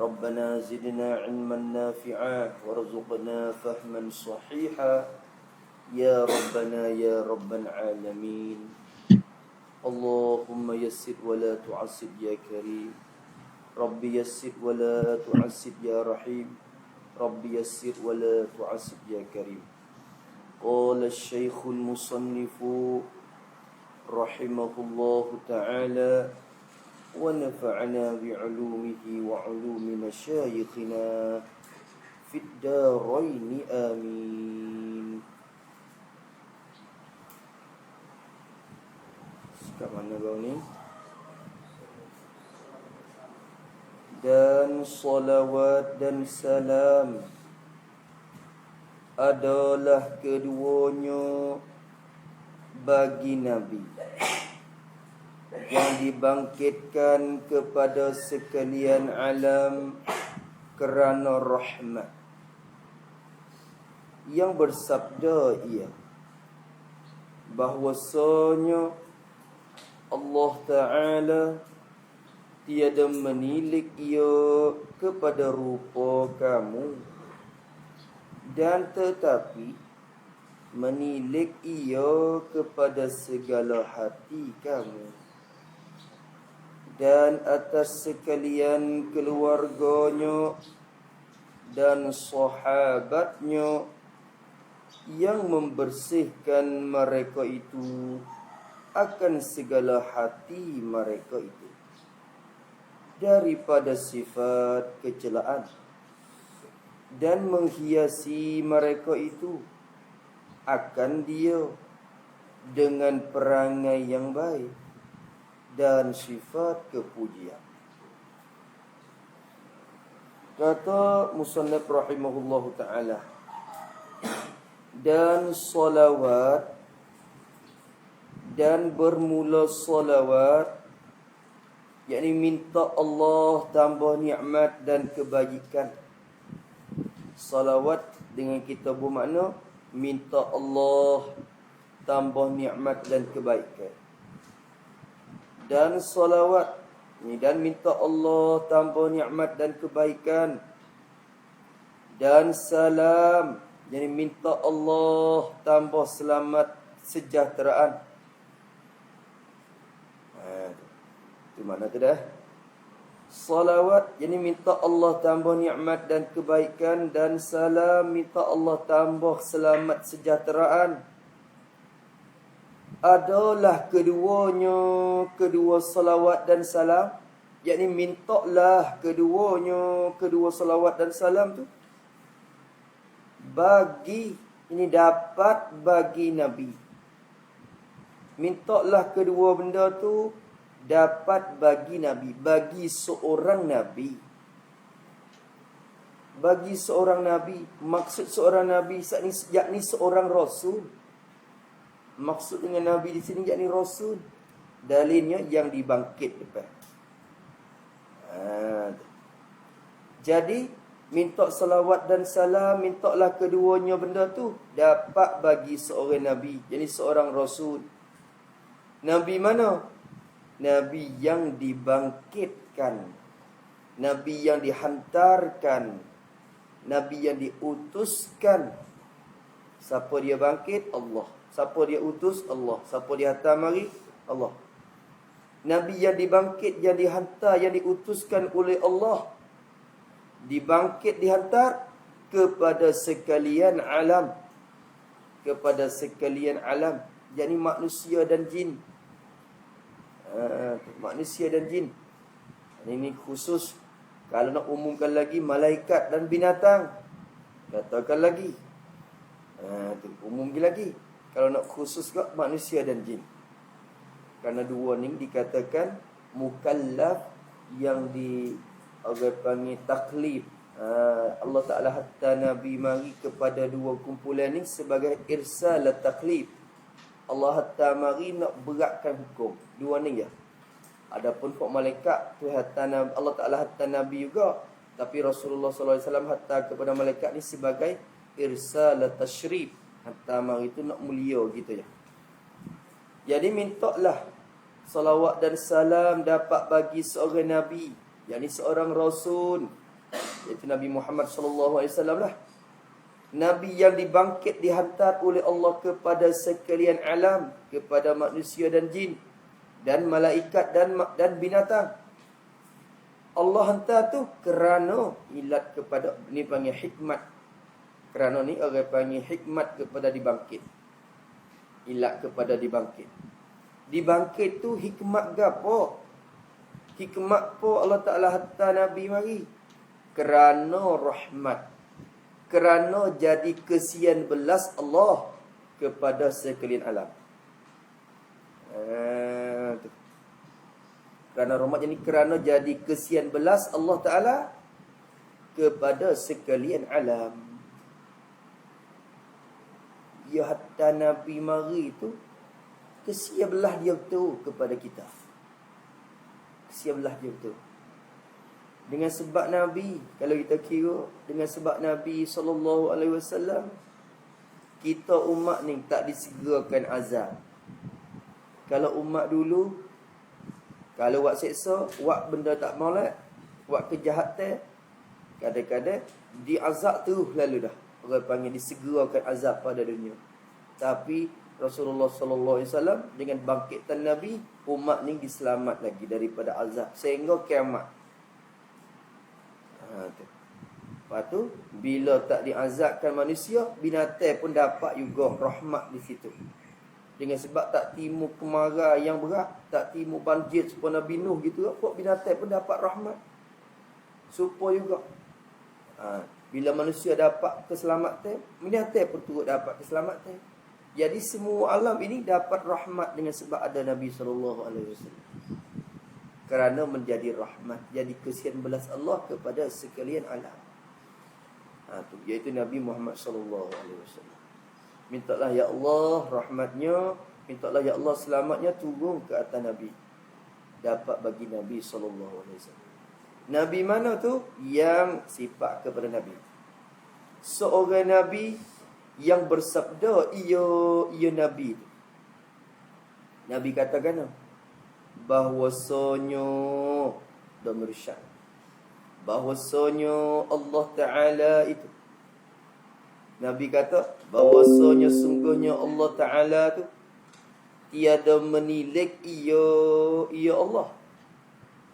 ربنا زدنا علما نافعا وارزقنا فهما صحيحا يا ربنا يا رب العالمين اللهم يسر ولا تعسر يا كريم ربي يسر ولا تعسر يا رحيم ربي يسر ولا تعسر يا كريم قال الشيخ المصنف رحمه الله تعالى ونفعنا بعلومه وعلوم مشايخنا في الدارين آمين. Sekarang mana bang ni? Dan salawat dan salam adalah keduanya bagi Nabi yang dibangkitkan kepada sekalian alam kerana rahmat, yang bersabda ia bahwasanya Allah Ta'ala tiada menilik ia kepada rupa kamu, dan tetapi menilik ia kepada segala hati kamu, dan atas sekalian keluarganya dan sahabatnya yang membersihkan mereka itu akan segala hati mereka itu daripada sifat kecelaan, dan menghiasi mereka itu akan dia dengan perangai yang baik dan sifat kepujian. Kata musannaf rahimahullahu ta'ala, dan salawat, dan bermula salawat, yakni minta Allah tambah nikmat dan kebajikan. Salawat dengan kita bermakna minta Allah tambah nikmat dan kebaikan. Dan salawat ni, dan minta Allah tambah nikmat dan kebaikan. Dan salam, jadi minta Allah tambah selamat sejahteraan. Itu mana tu dah? Salawat, jadi minta Allah tambah nikmat dan kebaikan. Dan salam, minta Allah tambah selamat sejahteraan. Adalah keduanya, kedua salawat dan salam, yakni mintalah keduanya, kedua salawat dan salam tu bagi, ini dapat bagi Nabi. Mintalah kedua benda tu dapat bagi Nabi, bagi seorang Nabi. Bagi seorang Nabi, maksud seorang Nabi yakni seorang Rasul. Maksud dengan Nabi di sini yakni Rasul. Dalilnya yang dibangkit depan. Jadi minta salawat dan salam, mintalah keduanya benda tu dapat bagi seorang Nabi, jadi seorang Rasul. Nabi mana? Nabi yang dibangkitkan, Nabi yang dihantarkan, Nabi yang diutuskan. Siapa dia bangkit? Allah. Siapa dia utus? Allah. Siapa dia hantar mari? Allah. Nabi yang dibangkit, yang dihantar, yang diutuskan oleh Allah, dibangkit, dihantar kepada sekalian alam, kepada sekalian alam, yakni manusia dan jin. Manusia dan jin. Ini khusus. Kalau nak umumkan lagi, malaikat dan binatang, katakan lagi. Umum lagi. Kalau nak khusus ke manusia dan jin. Kerana dua ni dikatakan mukallaf, yang panggil taklif. Allah Ta'ala hatta Nabi mari kepada dua kumpulan ni sebagai irsal taklif. Allah hatta mari nak beratkan hukum. Dua ni ya. Adapun hak malaikat tu hatta Allah Ta'ala hatta Nabi juga. Tapi Rasulullah SAW hatta kepada malaikat ni sebagai irsal tashrif. Hatta mari tu nak mulia gitu ya. Jadi mintalah salawat dan salam dapat bagi seorang Nabi, yakni seorang Rasul, Iaitu Nabi Muhammad sallallahu alaihi wasallam lah. Nabi yang dibangkit dihantar oleh Allah kepada sekalian alam, kepada manusia dan jin dan malaikat dan binatang. Allah hantar tu kerana ilat kepada, ni panggil hikmat. Kerana ni orang panggil hikmat kepada dibangkit. Ilat kepada dibangkit. Dibangkit tu hikmat gapo? Hikmat po Allah Ta'ala hantar Nabi mari kerana rahmat. Kerana jadi kesian belas Allah kepada sekalian alam. Kerana rahmat ini kerana jadi kesian belas Allah Ta'ala kepada sekalian alam. Ya hatta Nabi mari tu kesian belah dia tu kepada kita. Kesian belah dia tu. Dengan sebab Nabi, kalau kita kira dengan sebab Nabi sallallahu alaihi wasallam, kita umat ni tak disegerakan azab. Kalau umat dulu, kalau buat seksa, buat benda tak molek, buat kejahatan, kadang-kadang diazab terus lalu dah. Orang panggil disegerakan azab pada dunia. Tapi Rasulullah sallallahu alaihi wasallam dengan bangkitan Nabi, umat ni diselamat lagi daripada azab sehingga kiamat. Lepas tu, bila tak diazabkan manusia, binatang pun dapat juga rahmat di situ. Dengan sebab tak timu kemarau yang berat, tak timu banjir supaya Nabi Nuh gitu, kok binatang pun dapat rahmat. Supaya juga. Bila manusia dapat keselamatan, binatang pun turut dapat keselamatan. Jadi semua alam ini dapat rahmat dengan sebab ada Nabi sallallahu alaihi wasallam. Kerana menjadi rahmat, jadi kesian belas Allah kepada sekalian alam. Tu iaitu Nabi Muhammad sallallahu alaihi wasallam. Mintalah ya Allah rahmatnya, mintalah ya Allah selamatnya turun ke atas Nabi. Dapat bagi Nabi sallallahu alaihi wasallam. Nabi mana tu? Yang sifat kepada Nabi. Seorang Nabi yang bersabda ia Nabi. Nabi katakan bahwasanya dhamir syan, bahwasanya Allah Ta'ala itu, Nabi kata bahwasanya sungguhnya Allah Ta'ala tu tiada menilik ia Allah,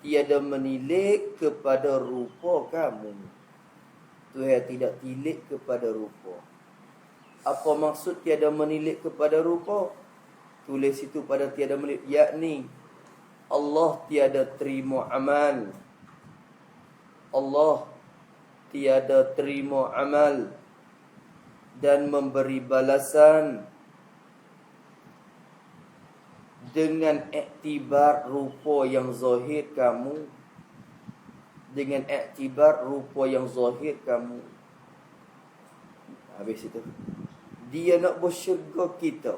tiada menilik kepada rupa kamu. Tuhan tidak tilik kepada rupa. Apa maksud tiada menilik kepada rupa? Tulis itu pada tiada menilik, yakni Allah tiada terima amal. Allah tiada terima amal dan memberi balasan dengan iktibar rupa yang zahir kamu. Dengan iktibar rupa yang zahir kamu. Habis itu. Dia nak bersyurga kita.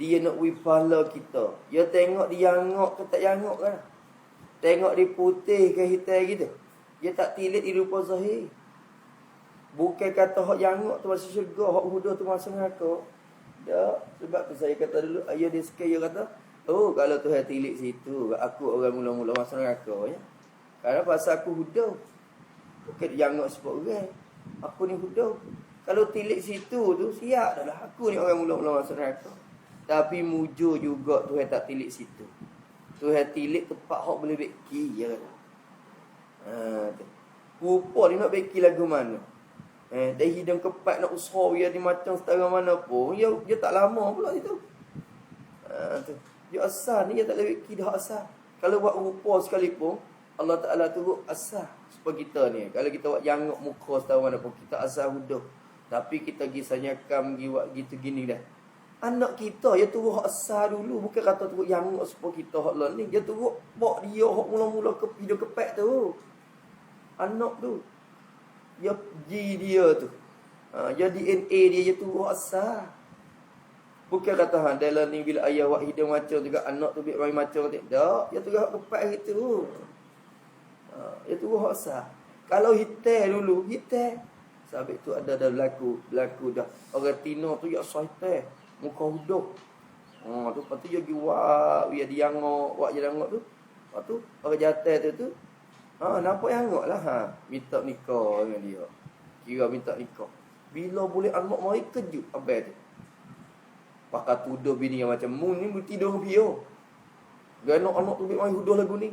Dia nak wipala kita. Dia tengok dia yangok ke tak yangok kan. Tengok dia putih ke hitam gitu. Dia tak tilik di rupa zahir. Bukan kata hak yangok tu masuk syurga, hak huda tu masuk neraka. Tak. Sebab tu saya kata dulu, ayah dia sekaya kata, oh kalau Tuhan tilik situ, aku orang mula-mula masuk neraka ya. Kerana pasal aku huda. Bukan yangok sebab orang. Aku ni huda. Kalau tilik situ tu, siap dah lah. Aku ni orang mula-mula masuk neraka. Tapi mujur juga Tuhan tak tilik situ. Tuhan tilik tempat hak boleh beki je. Rupa dia nak beki lagu mana. Dari hidung kepat nak usaha dia di macam setara mana pun. Dia tak lama pula situ. Dia asal ni dia tak boleh beki dah asal. Kalau buat rupa sekalipun, Allah Ta'ala turut asal. Supaya kita ni, kalau kita buat jangok muka setara mana pun, kita asal huduh. Tapi kita pergi sanyakam, pergi buat gitu gini dah. Anak kita, dia turut hak asal dulu. Bukan kata turut jangok supaya kita hak lain ni. Dia turut bak dia hak mula-mula ke hidung kepat tu. Anak tu. Dia dia tu. Dia DNA dia turut asal. Bukan kata dalam ni bila ayah buat hidung macam juga anak tu biar macam tak. Dia turut hak kepat gitu. Dia turut hak asal. Kalau hitam dulu, hitam. Sebab tu ada berlaku dah. Orang Tino tu ya asal hitam. Muka huduk. Tu lepas tu dia pergi buat dia diangok, buat je diangok tu. Lepas tu orang jatuh tu Nampak yang angok lah. Minta nikah dengan dia. Kira minta nikah. Bila boleh anak mari kejut abang tu. Pakai tuduh bini yang macam mu ni tidur dengan pio. Anak-anak tu mari huduh lagu ni.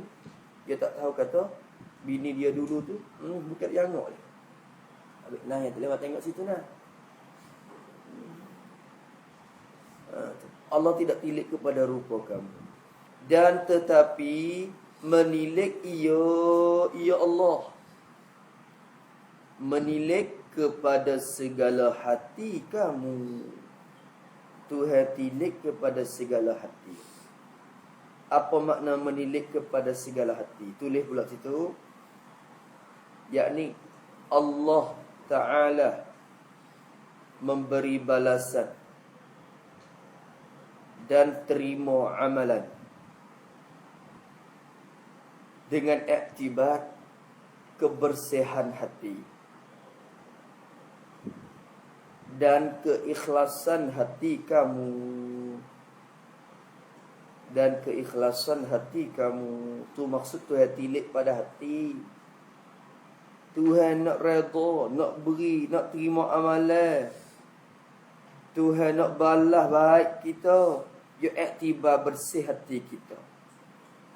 Dia tak tahu kata bini dia dulu tu bukan yang angok dia. Habis nah yang terlewat tengok situ nah. Allah tidak tilik kepada rupa kamu. Dan tetapi menilik ia Allah. Menilik kepada segala hati kamu. Tuhan tilik kepada segala hati. Apa makna menilik kepada segala hati? Tulis pula situ. Yakni Allah Ta'ala memberi balasan dan terima amalan dengan iktibar kebersihan hati dan keikhlasan hati kamu. Dan keikhlasan hati kamu tu maksud Tuhan tilik pada hati. Tuhan nak redha, nak beri, nak terima amalan. Tuhan nak balas baik kita. Dia iktibar bersih hati kita.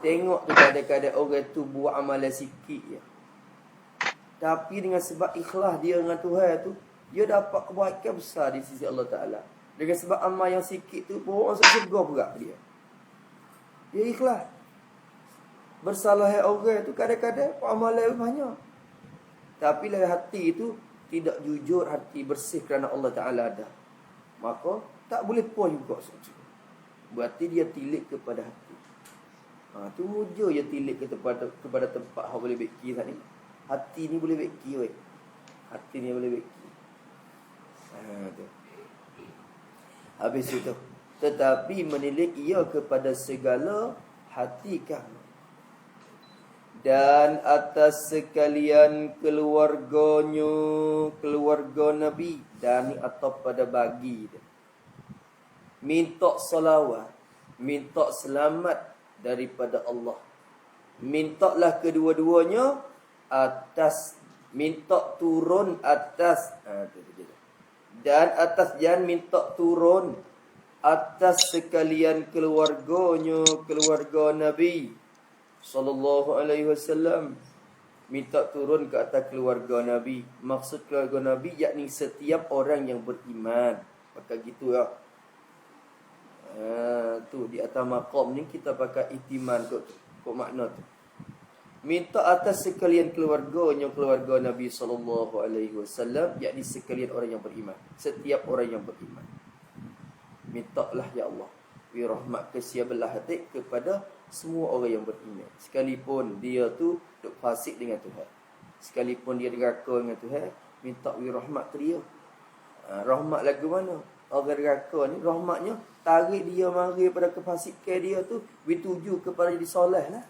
Tengok tu kadang-kadang orang tu buat amalan sikit je. Tapi dengan sebab ikhlas dia dengan Tuhan tu, dia dapat kebaikan besar di sisi Allah Ta'ala. Dengan sebab amal yang sikit tu, orang segar berat dia. Dia ikhlas. Bersalah orang tu kadang-kadang amalan banyak. Tapi lah hati tu tidak jujur, hati bersih kerana Allah Ta'ala ada. Maka tak boleh puas juga. Berarti dia tilik kepada hati. Tu wujud dia tilik kepada tempat yang boleh beki tadi. Hati ni boleh beki weh. Hati ni boleh beki. Tu. Habis itu. Tetapi menilik ia kepada segala hati kamu. Dan atas sekalian keluarganya, keluarga Nabi. Dan ni atau pada bagi dia. Minta salawat. Minta selamat daripada Allah. Mintalah kedua-duanya atas. Minta turun atas. Dan atas jangan minta turun atas sekalian keluarganya, keluarga Nabi sallallahu alaihi wasallam. Minta turun ke atas keluarga Nabi. Maksud keluarga Nabi yakni setiap orang yang beriman. Pakai gitu lah. Tu di atas maqam ni kita pakai itiman kot makna tu. Minta atas sekalian keluarganya, keluarga Nabi sallallahu alaihi wasallam, yakni sekalian orang yang beriman. Setiap orang yang beriman. Mintalah ya Allah, bi rahmat kasih belah hati kepada semua orang yang beriman. Sekalipun dia tu duk fasik dengan Tuhan. Sekalipun dia deraka dengan Tuhan, minta bi rahmat ke dia. Rahmat lagu mana? Orang deraka ni rahmatnya tarik dia mari pada kefasikan dia tu, bi tuju kepada jadi soleh lah.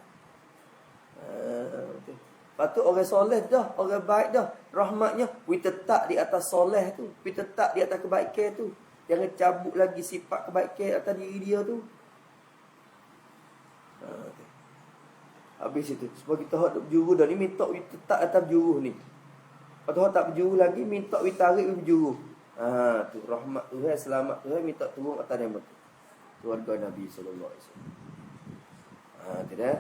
Patut orang soleh dah, orang baik dah. Rahmatnya bi tetap di atas soleh tu, bi tetap di atas kebaikan tu. Jangan cabut lagi sifat kebaikan atas diri dia tu. Habis itu. Sebab kita nak berjuru dah ni, minta tetap atas berjuru ni. Kalau tak berjuru lagi, minta tarik berjuru. Tu rahmat Tuhan, selamat Tuhan, minta turun atas yang betul. Keluarga Nabi sallallahu alaihi wasallam. Tidak.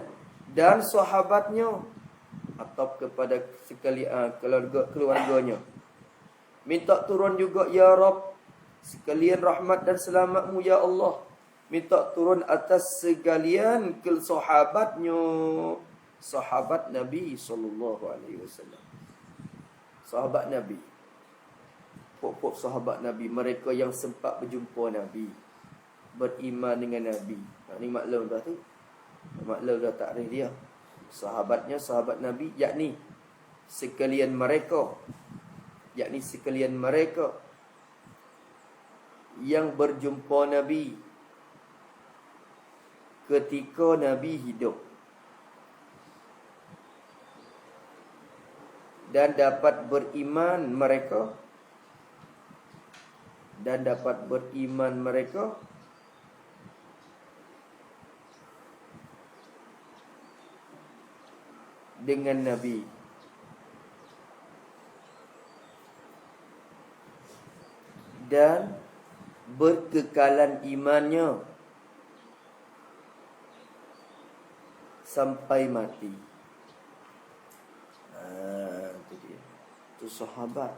Dan sahabatnya atau kepada sekali keluarganya. Minta turun juga ya Rabb, sekalian rahmat dan selamatmu ya Allah. Minta turun atas sekalian sahabatnya, sahabat Nabi sallallahu alaihi wasallam. Sahabat Nabi. Pokok sahabat Nabi, mereka yang sempat berjumpa Nabi, beriman dengan Nabi. Ni maklum dah tu. Maklum dah takrif dia. Sahabatnya sahabat Nabi, yakni sekalian mereka, yang berjumpa Nabi ketika Nabi hidup dan dapat beriman mereka dengan Nabi. Dan berkekalan imannya sampai mati. Itu dia. Itu sahabat.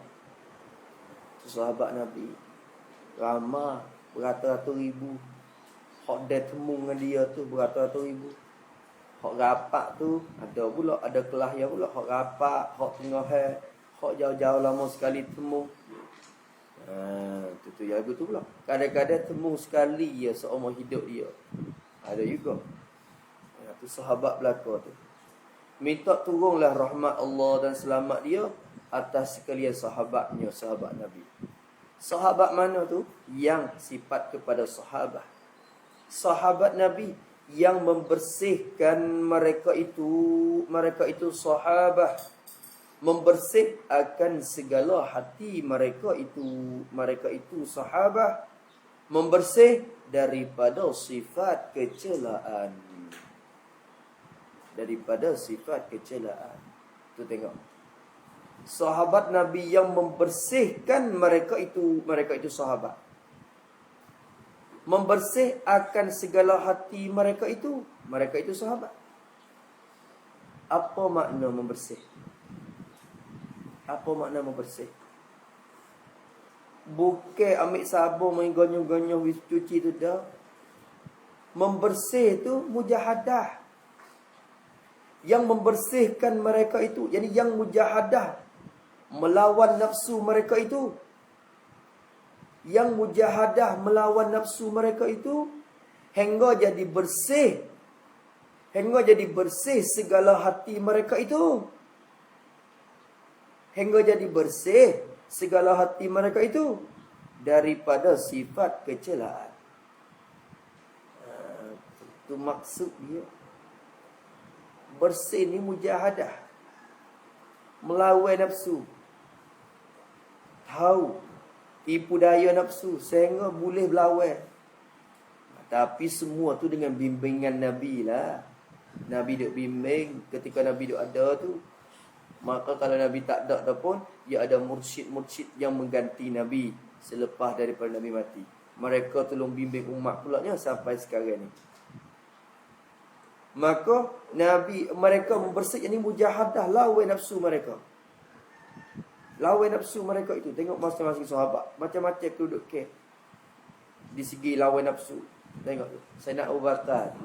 Itu sahabat Nabi. Ramai beratus-ratus ribu. Hak dia temu dengan dia tu beratus-ratus ribu. Hak rapat tu ada pula, ada kelas yang pula. Hak rapat, hak tengah hai, hak jauh-jauh lama sekali temu. Itu yang betul pula. Kadang-kadang temu sekali ya seumur hidup dia. Ada juga. Itu sahabat belaka tu. Minta turunlah rahmat Allah dan selamat dia atas sekalian sahabatnya, sahabat Nabi. Sahabat mana tu? Yang sifat kepada sahabat. Sahabat Nabi yang membersihkan mereka itu sahabat. Membersih akan segala hati mereka itu sahabat. Membersih daripada sifat kecelaan. Daripada sifat kecelaan. Tu tengok. Sahabat Nabi yang membersihkan mereka itu sahabat. Membersih akan segala hati mereka itu sahabat. Apa makna membersih? Apa makna membersih? Bukan ambil sabun main gonyo-gonyo cuci tu dah. Membersih tu mujahadah. Yang membersihkan mereka itu, yani yang mujahadah melawan nafsu mereka itu. Yang mujahadah melawan nafsu mereka itu hingga jadi bersih. Hingga jadi bersih segala hati mereka itu. Hingga jadi bersih segala hati mereka itu daripada sifat kecelaan. Itu maksud dia. Bersih ni mujahadah. Melawan nafsu. Tahu. Tipu daya nafsu. Sehingga boleh berlawan. Tapi semua tu dengan bimbingan Nabi lah. Nabi duk bimbing. Ketika Nabi duk ada tu. Maka kalau Nabi tak ada pun, dia ada mursyid-mursyid yang mengganti Nabi selepas daripada Nabi mati. Mereka tolong bimbing umat pulaknya sampai sekarang ni. Maka Nabi mereka membersih ini mujahadah lawan nafsu mereka. Lawan nafsu mereka itu. Tengok masing-masing sahabat macam-macam duduk ke di segi lawan nafsu. Tengok tu. Sayyidina Abu Bakar,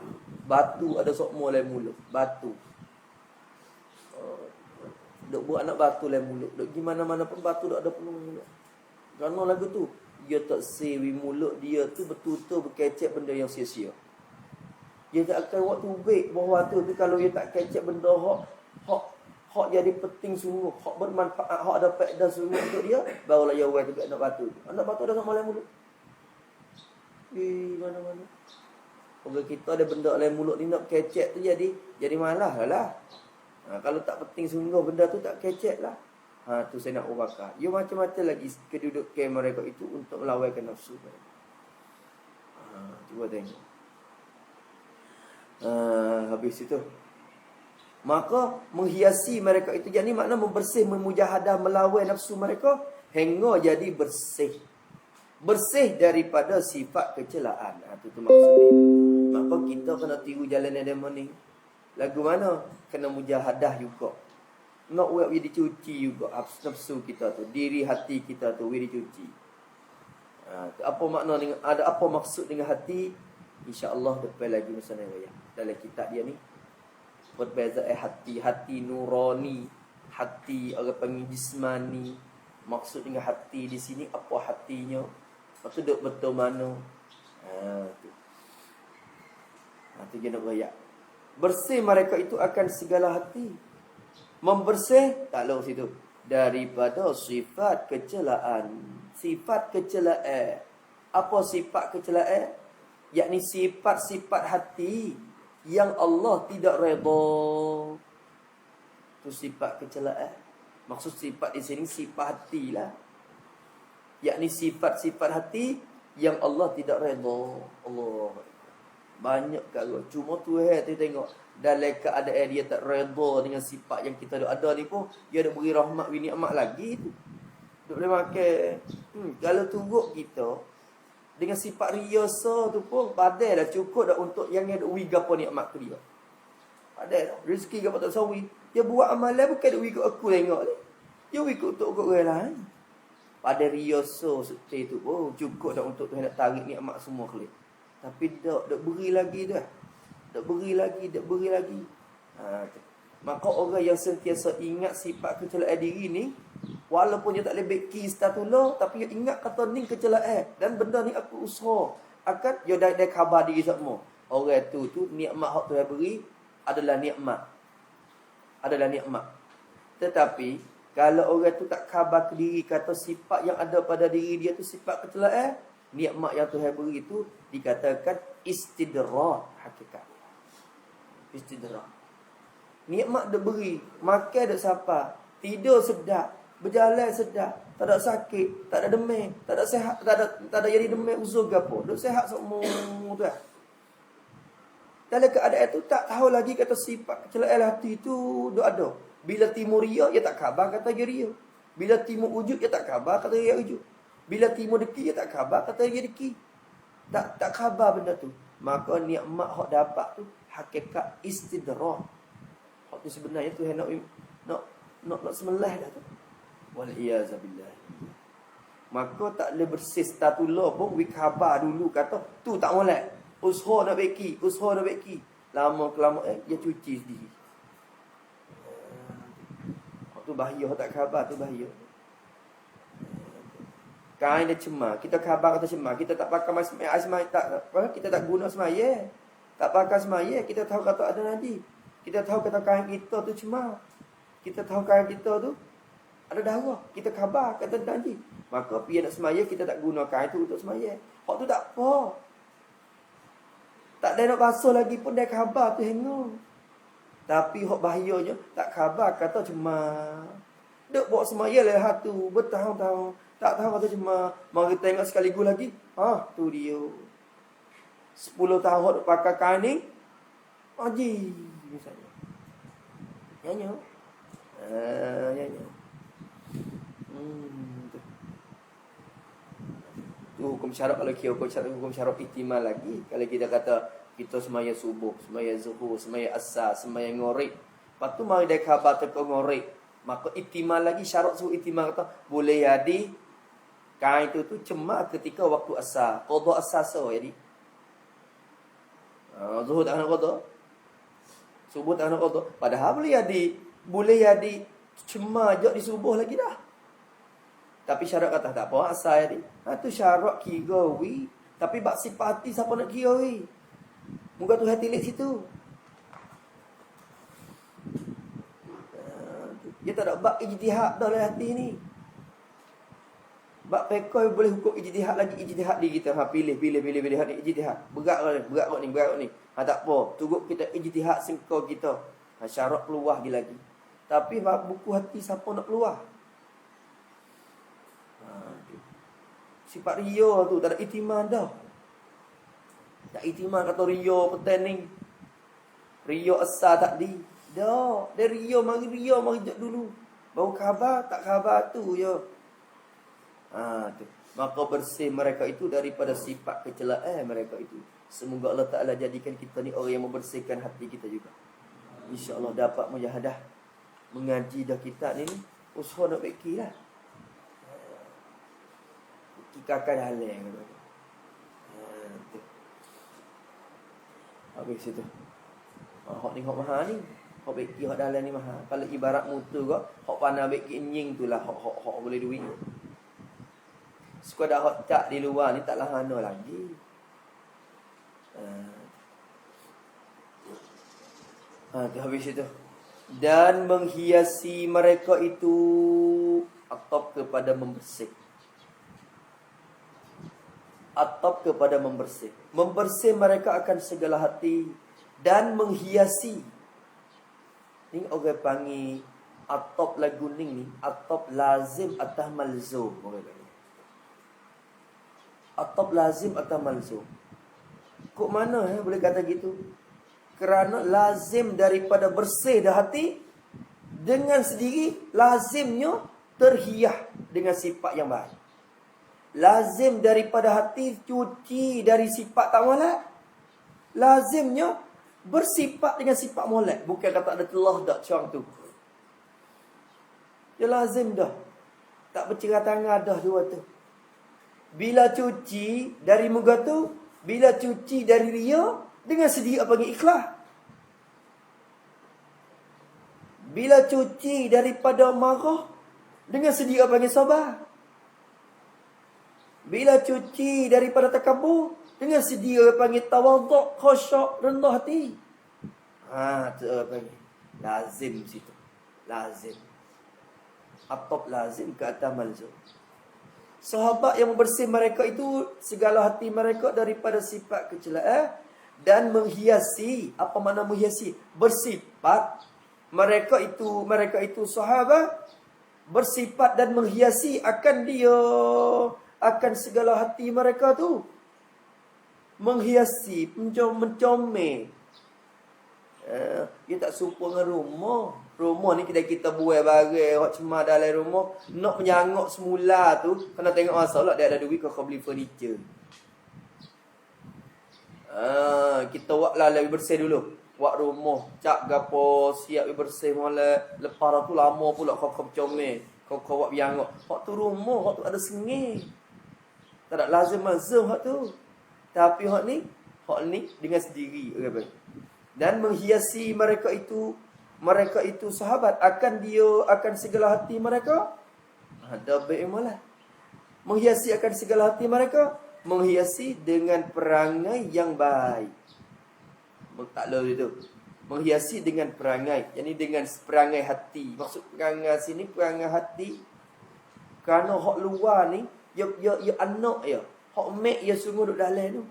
batu ada sokmo dalam mulut, batu. Duk buat anak batu dalam mulut. Duk gimana-mana pun batu duk ada penuh mulut. Kerana lagu tu dia tak sewi mulut dia tu betul-betul berkecek benda yang sia-sia. Dia tak akan waktu baik bawah tu kalau dia tak kecek benda hak jadi penting sungguh, hak bermanfaat, hak ada faedah sungguh untuk dia, barulah dia buat dekat anak batu. Anak batu ada sama dalam mulut. Mana-mana. Kalau kita ada benda dalam mulut ni nak kecek tu jadi malah lah. Kalau tak penting sungguh benda tu tak kecek lah. Tu saya nak ubahkan. Dia macam-macam lagi kedudukan mereka itu untuk melawankan nafsu mereka. Cuba tengok. Habis itu. Maka menghiasi mereka itu. Jadi makna membersih, memujahadah, melawan nafsu mereka. Hingga jadi bersih. Bersih daripada sifat kecelaan. Itu maksudnya. Maka kita kena tiru jalan yang ni. Lagu mana? Kena mujahadah juga. Nak buat we dicuci juga nafsu kita tu, diri hati kita tu we dicuci. Apa makna dengan, ada apa maksud dengan hati? Insya-Allah depan lagi masa raya. Dalam kitab dia ni perbezaan hati nurani, hati orang panggil jismani. Maksud dengan hati di sini apa hatinya? Maksud betul mana? Tu. Tu dia nak raya. Bersih mereka itu akan segala hati. Membersih, tak lalu situ. Daripada sifat kecelaan. Sifat kecelaan. Apa sifat kecelaan? Yakni sifat-sifat hati yang Allah tidak redha. Itu sifat kecelaan. Maksud sifat di sini sifat hati lah. Yakni sifat-sifat hati yang Allah tidak redha. Allah. Banyak kalau cuma Tuhan tu tengok dalam keadaan dia tak redha dengan sifat yang kita ada ni pun, dia ada beri rahmat wa nikmat lagi tu. Duk boleh makan. Kalau tungguk kita dengan sifat riasa tu pun padai dah, cukup dah untuk yang ada wi gapo nikmat tu dia. Padai dah. Rezeki gapo tak sawi. Dia buat amalan bukan dak wi aku tengok ni. Dia wi untuk orang lain. Pada riasa seperti tu pun cukup dah untuk Tuhan nak tarik nikmat semua kali. Tapi dak beri lagi dah. Dak beri lagi. Maka orang yang sentiasa ingat sifat kecelaan diri ni, walaupun dia tak boleh beki statula, tapi dia ingat kata ni kecelaan dan benda ni aku usaha akan dia dah khabar diri semua. Orang tu nikmat hak Tuhan beri adalah nikmat. Tetapi kalau orang tu tak khabar ke diri, kata sifat yang ada pada diri dia tu sifat kecelaan, nikmat yang Tuhan beri itu dikatakan istidraj hakikat. Istidraj. Nikmat dah beri, makan dah sapa, tidur sedap, berjalan sedap, tak ada sakit, tak ada demam, tak ada sehat, tak ada jadi demam uzur gapo. Dah sehat semua tu. Dalam keadaan tu tak tahu lagi kata sifat kecelaan hati tu dah ada. Bila timur ria, dia tak khabar kata dia ria. Bila timur wujud, dia tak khabar kata dia wujud. Bila timur deki, dia tak khabar kata dia deki. Tak khabar benda tu. Maka nikmat hak dapat tu hakikat istidraj. Hak tu sebenarnya Tuhan nak semelah dah tu. Wal iyazabillah. Maka tak boleh bersih statula pun wi khabar dulu kata tu tak molek. Usaha nak beki. Lama kelamaan dia cuci sendiri. Hak tu bahaya, tak khabar tu bahaya. Kain dia cemar, kita khabar kata cemar, kita tak pakai semai tak apa, kita tak guna semaya. Tak pakai semaya, kita tahu kata ada nanti. Kita tahu kata kain kita tu cemar. Kita tahu kain kita tu ada darah. Kita khabar kata nanti. Maka pergi nak semaya, kita tak guna kain tu untuk semaya. Hak tu tak apa. Tak ada nak basuh lagi pun dah khabar tu hengau. Tapi hak bahayanya tak khabar kata cemar. Duk buat semaya lah hatu bertahun-tahun. Tak tahu kata cemar. Mari tengok sekaligus lagi. Tu dia. 10 tahun duk pakai kain ni. Haji misalnya. Nyanyi. Nyanyi. Tu hukum syarat kalau kira hukum syarat ihtimal lagi. Kalau kita kata kita semaya subuh, semaya zuhur, semaya asar, semaya ngorek. Lepas tu mari dia khabar teko ngorek. Maka ihtimal lagi syarat suruh ihtimal kata boleh jadi kain tu cemar ketika waktu asar. Qada asar so jadi. Zuhur tak nak qada. Subuh tak nak qada. Padahal boleh jadi cemar je di subuh lagi dah. Tapi syarat kata tak apa asal jadi. Tu syarat kira wi. Tapi bak sifat hati siapa nak kira wi. Moga tu hati lihat situ. Dia tak ada bak ijtihad dalam hati ni. Bak pekoi boleh hukum ijtihad lagi ijtihad di kita. Pilih hati ijtihad. Berat ni. Tak apa. Tunggu kita ijtihad sengkau kita. Syarat peluah lagi. Tapi bak buku hati siapa nak keluar? Sifat ria tu tak ada itimad dah. Tak itimad kata ria pertanding. Ria asal tak di. Dah, dia ria mari jap dulu. Baru khabar tak khabar tu ya. Tu. Maka bersih mereka itu daripada sifat kecelaan mereka itu. Semoga Allah Taala jadikan kita ni orang yang membersihkan hati kita juga. Insya-Allah dapat mujahadah mengaji dah kitab ni usaha nak baiklah. Kikakan haleng tu. Habis itu. Hak ni hak mahal ni. Hak beki hak dalam ni mahal. Kalau ibarat motor kau, hak pandai beki nying tu lah hak boleh duit. Sekadar hak tak di luar ni tak lahana lagi. Habis itu. Dan menghiasi mereka itu atop kepada membersih. Atop kepada membersih. Membersih mereka akan segala hati dan menghiasi. Ini orang panggil atop lagu ni atop lazim atau malzum. Atop lazim atau malzum. Kok mana boleh kata gitu? Kerana lazim daripada bersih dah hati, dengan sendiri lazimnya terhias dengan sifat yang baik. Lazim daripada hati cuci dari sifat tak molek. Lazimnya bersifat dengan sifat molek. Bukan kata ada telah dak curang tu. Ya lazim dah. Tak bercerah tangan dah dua tu. Bila cuci dari muka tu, bila cuci dari ria, dengan sedia panggil ikhlas. Bila cuci daripada marah, dengan sedia panggil sabar. Bila cuci daripada takabur, dengan sedia panggil tawaduk, khusyuk, rendah hati. Tu panggil lazim situ. Lazim. Atop lazim ke atas malzum. Sahabat yang bersih mereka itu segala hati mereka daripada sifat kecelaan dan menghiasi. Apa makna menghiasi? Bersifat. Mereka itu sahabat bersifat dan menghiasi akan segala hati mereka tu. Menghiasi, mencomel. Dia tak serupa dengan rumah. Rumah ni kita buat barang hak cemar dalam rumah, nak menyangok semula tu kena tengok masalah dia ada duit kau beli furniture. Kita buat lebih bersih dulu. Buat rumah, cat gapo, siap bersih mula. Lepas tu lama pula kau comel. Kau buat menyangok. Hak tu rumah, hak tu ada sengih. Tak ada lazim hak tu. Tapi hak ni dengan sendiri orang baik. Dan menghiasi mereka itu sahabat akan segala hati mereka. Ada baik malah. Menghiasi akan segala hati mereka, menghiasi dengan perangai yang baik. Taklah itu. Menghiasi dengan perangai, yakni dengan perangai hati. Maksud perangai sini perangai hati. Kerana hak luar ni ya anak ya. Hak mek ya sungguh duk dalam tu.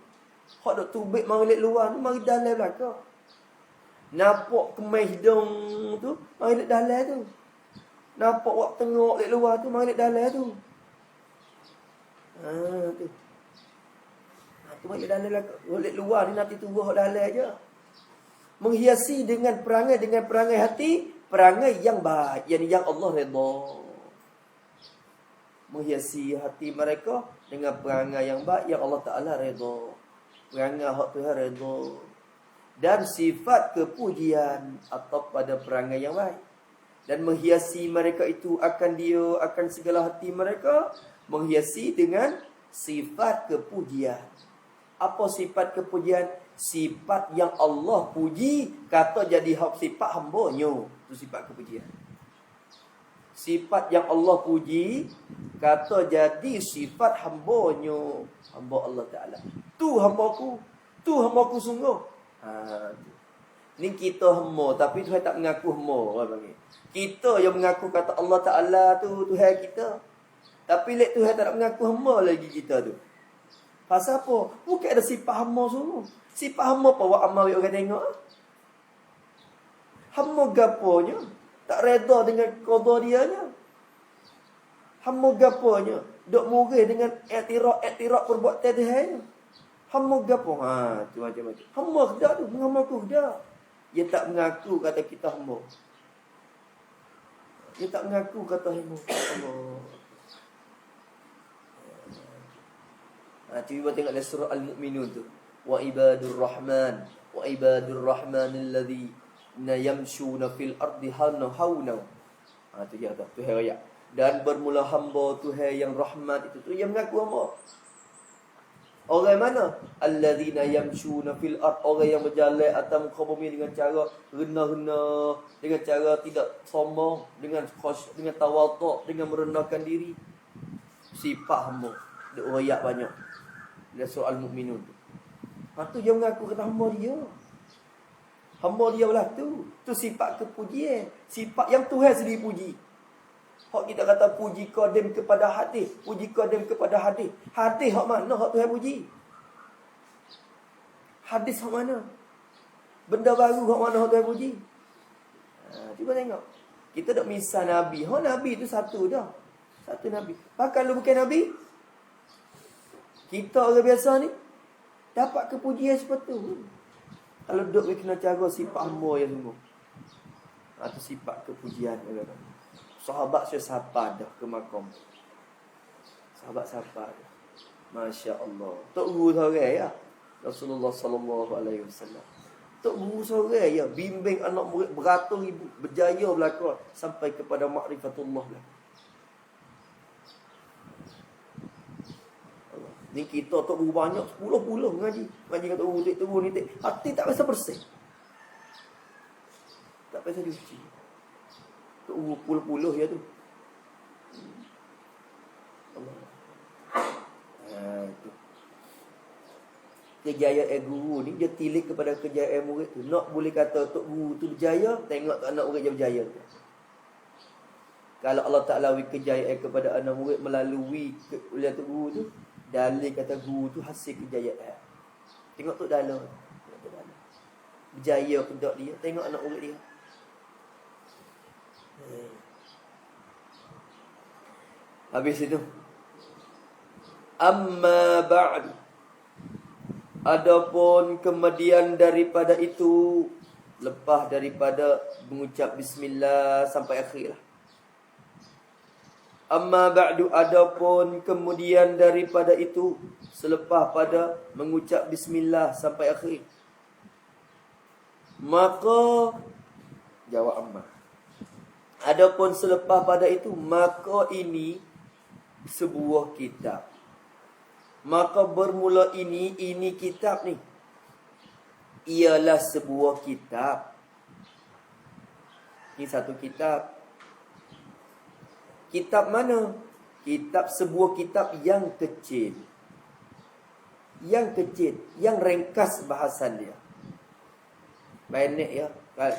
Hak duk tubik mari luar ni mari dalam belakang. Nampak kemai hidung tu, mari lihat dalam tu. Nampak wak tengok lihat luar tu, mari lihat dalam tu. Tu. Tu mari lihat dalam belakang. Lihat luar ni nanti tunggu hak dalam aja. Menghiasi dengan perangai hati, perangai yang baik, yang Allah redha. Menghiasi hati mereka dengan perangai yang baik yang Allah Taala redha. Perangai hak Tuhan redha. Dan sifat kepujian atau pada perangai yang baik. Dan menghiasi mereka itu akan segala hati mereka menghiasi dengan sifat kepujian. Apa sifat kepujian? Sifat yang Allah puji kata jadi sifat hamba-Nya. Itu sifat kepujian. Sifat yang Allah puji kata jadi sifat hamba-Nya. Hamba Allah Ta'ala. Tu hambaku sungguh. Ni kita hamba tapi Tuhan tak mengaku hamba, orang panggil. Kita yang mengaku kata Allah Taala tu Tuhan kita. Tapi lek Tuhan tak nak mengaku hamba lagi kita tu. Pasal apa? Bukan ada sifat hamba semua. Sifat hamba apa buat amal orang tengok. Hamba gaponya tak reda dengan qada dianya. Hamba gaponya dok murih dengan iktiraf perbuatan Tuhan. Hamba gapo? Tu macam-macam. Hamba dah tu, mengaku dah. Dia tak mengaku kata kita hamba. Dia tak mengaku kata hamba. Cuba tengok dalam surah Al-Mu'minun tu. Wa ibadur rahman alladhina yamshuna fil ardi hauna. Tu dia tu ayat. Dan bermula hamba Tuhan yang rahmat itu tu yang mengaku hamba. Orang mana? Alladzina yamshuna fil ard, orang yang berjalan atas muka bumi dengan cara rendah-rendah, dengan cara tidak sombong, dengan khusyuk, dengan tawaduk, dengan merendahkan diri. Sifat hamba. Ada ayat banyak. Dalam surah Al-Mu'minun. Tu dia mengaku kata hamba dia. Hamba dia lah tu. Tu sifat kepujian. Sifat yang Tuhan sendiri puji. Hak kita kata puji qadim kepada hadis. Puji qadim kepada hadis. Hadis hak mana hak Tuhan puji? Hadis hak mana? Benda baru hak mana hak Tuhan puji? Cuba tengok. Kita tak misal Nabi. Hak Nabi tu satu dah. Satu Nabi. Bahkan lu bukan Nabi. Kita orang biasa ni dapat kepujian seperti tu. Kalau duk kena cara sifat hamba yang sungguh. Atau sifat kepujian. Sahabat saya sapa dah ke makam. Sahabat sapa dah. Masya Allah. Tok guru seorang ya. Rasulullah sallallahu alaihi wasallam. Tok guru seorang ya, bimbing anak murid beratus ribu, berjaya belaka sampai kepada makrifatullah lah. Ni kita tok guru banyak 10 ngaji. Ngaji kat guru tu ni hati tak biasa bersih. Tak biasa diuji. Tok guru puluh-puluh ya tu. Allah. Itu. Kejayaan guru ni dia tilik kepada kejayaan murid tu. Nak boleh kata tok guru tu berjaya, tengok anak murid dia berjaya. Kalau Allah Taala beri kejayaan kepada anak murid melalui oleh tok guru tu, dalil kata guru tu hasil kejayaan. Tengok tok dalam. Berjaya ke tak dia, tengok anak murid dia. Habis itu. Amma ba'du. Adapun kemudian daripada itu, lepas daripada mengucap bismillah sampai akhir lah. Amma ba'du, adapun kemudian daripada itu, selepas pada mengucap bismillah sampai akhir, maka jawab amma. Adapun selepas pada itu, maka ini sebuah kitab. Maka bermula ini kitab ni ialah sebuah kitab. Ini satu kitab. Kitab mana? Kitab, sebuah kitab yang kecil. Yang kecil, yang ringkas bahasan dia. Banyak ya.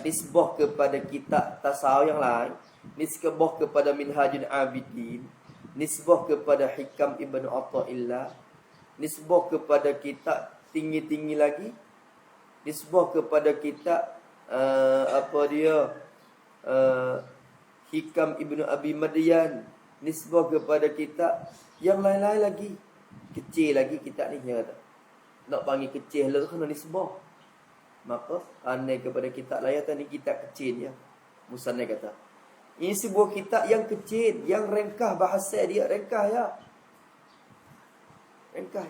Nisbah kepada kitab tasawuf yang lain, nisbah kepada Minhajul Abidin, nisbah kepada Hikam Ibn Atha'illah, nisbah kepada kitab tinggi-tinggi lagi, nisbah kepada kitab Hikam Ibn Abi Madyan, nisbah kepada kitab yang lain-lain lagi. Kecil lagi kitab ni dia kata. Nak panggil kecil lah kena nisbah. Maka aneh kepada kitab lain ni kitab kecil ya. Musannaf kata, ini sebuah kitab yang kecil, yang ringkas bahasa dia, ringkas ya. Ringkas.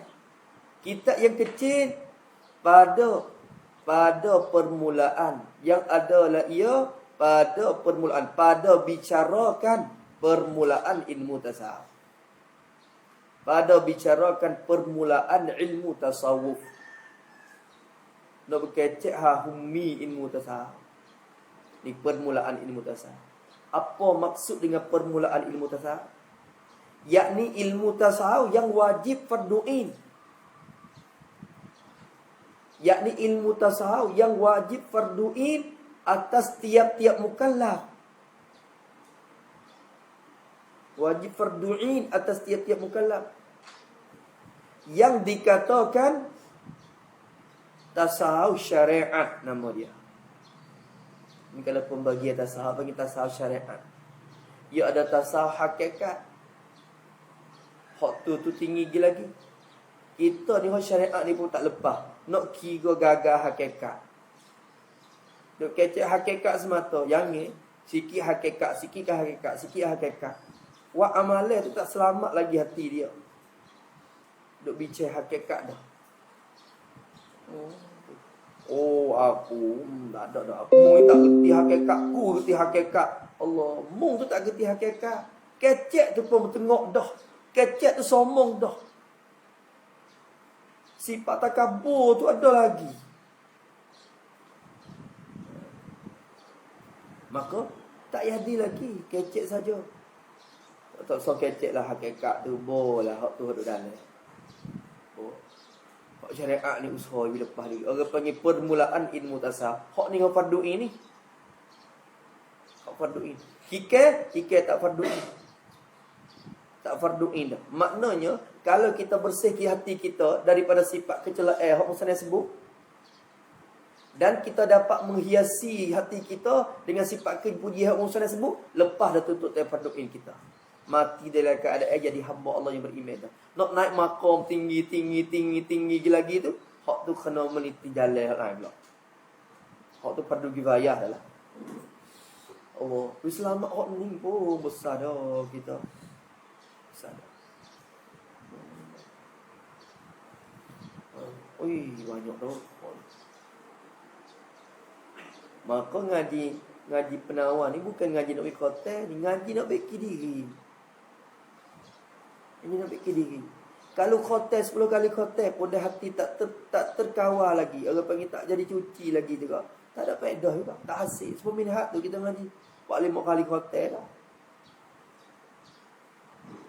Kitab yang kecil pada permulaan, yang adalah ia pada permulaan, pada bicarakan permulaan ilmu tasawuf. Pada bicarakan permulaan ilmu tasawuf. Nak berkecek hummi ilmu tasawuf. Ni permulaan ilmu tasawuf. Apa maksud dengan permulaan ilmu tasawuf? Yakni ilmu tasawuf yang wajib fardu'in. Yakni ilmu tasawuf yang wajib fardu'in atas tiap-tiap mukallaf. Wajib fardu'in atas tiap-tiap mukallaf. Yang dikatakan tasawuf syariat nama dia. Ini kalau pembagian tasawuf, bagi tasawuf syariat. Ia ada tasawuf hakikat. Hak tu tinggi lagi. Kita ni hak syariat ni pun tak lepas. Nak kira gagah hakikat. Duk kecek hakikat semata. Yang ni sikit hakikat, sikit hakikat, sikit hakikat. Wak amalan tu tak selamat lagi hati dia. Duk bicara hakikat dah. Oh aku tak ada aku mung tak kerti hakikat, aku kerti hakikat. Allah, mung tu tak kerti hakikat. Kecek tu pun bertengok dah. Kecek tu sombong dah. Sifat takabur tu ada lagi. Maka tak jadi lagi, kecek saja. Tak usah kecek lah hakikat tu, boleh hak tu ada dalam. Hak syariat ni usaha bila lepas ni. Orang panggil permulaan ilmu tasawuf. Hak ni hak fardu'in ni. Hak fardu'in. Hikah tak fardu'in. Tak fardu'in dah. Maknanya kalau kita bersihkan hati kita daripada sifat kecelaan hak musannaf sebut, dan kita dapat menghiasi hati kita dengan sifat kepujian hak musannaf sebut, lepas dah tutup fardu'in kita. Mati dalam keadaan jadi hamba Allah yang beriman dah. Nak naik makam tinggi lagi tu, hak tu kena meniti jalan hak lain pula. Hak tu fardu kifayah dah lah. Allah, selamat hak ni pun besar dah kita. Besar dah. Oi, banyak dah. Maka ngaji penawar ni bukan ngaji nak bagi hotel, ni ngaji nak bagi diri. Ini nak bagi diri. Kalau hotel 10 kali hotel pun dah hati tak terkawal lagi. Orang panggil tak jadi cuci lagi juga. Tak ada faedah juga. Tak hasil. 10 minit tu kita ngaji 4-5 kali hotel dah.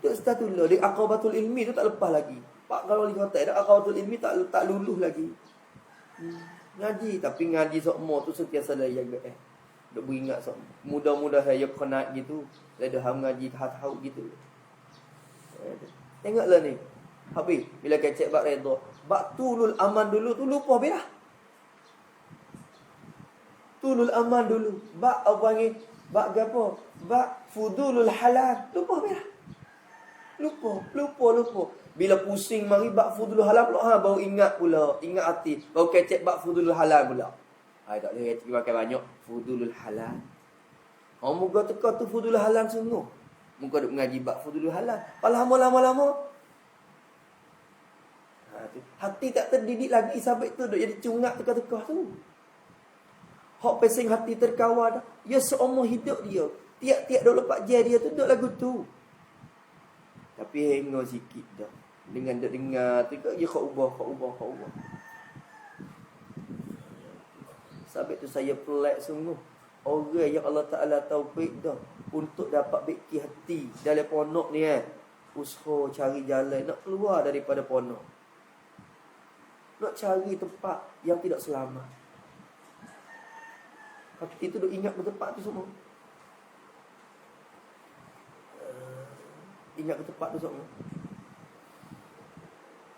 Itu statullah. Di aqabatul ilmi tu tak lepas lagi. 4 kali hotel dah aqabatul ilmi tak luluh lagi. Ngaji. Tapi ngaji sokmo tu sentiasa dah jaga. Duk beringat sok. Mudah-mudah saya kena gitu. Saya dah ngaji tahu gitu. Tengoklah ni. Habis bila kecek bab redha, bab tulul aman dulu tu lupa belah. Tulul aman dulu. Bab apa panggil? Bab gapo? Bab fudulul halal. Lupa belah. Lupa. Bila pusing mari bab fudulul halal pula baru ingat pula, ingat hati. Baru kecek bab fudulul halal pula. Tak boleh kecek pakai banyak fudulul halal. Moga teka tu fudulul halal sungguh. Muka duk mengaji bab fudulul halal. Lama-lama hati tak terdidik lagi sampai tu duk jadi cungak teka-teka tu. Hak pesing hati terkawal dah. Ya seumur hidup dia. Tiap-tiap duk lepak je dia tu duk lagu tu. Tapi hengok sikit dah. Dengan duk dengar tu ya kau ubah. Sampai tu saya pelik sungguh. Orang yang Allah Ta'ala taufik dah untuk dapat beki hati dalam ponok ni usaha cari jalan nak keluar daripada ponok. Nak cari tempat yang tidak selamat. Hati tu duk ingat tempat tu semua. Ingat tempat tu semua.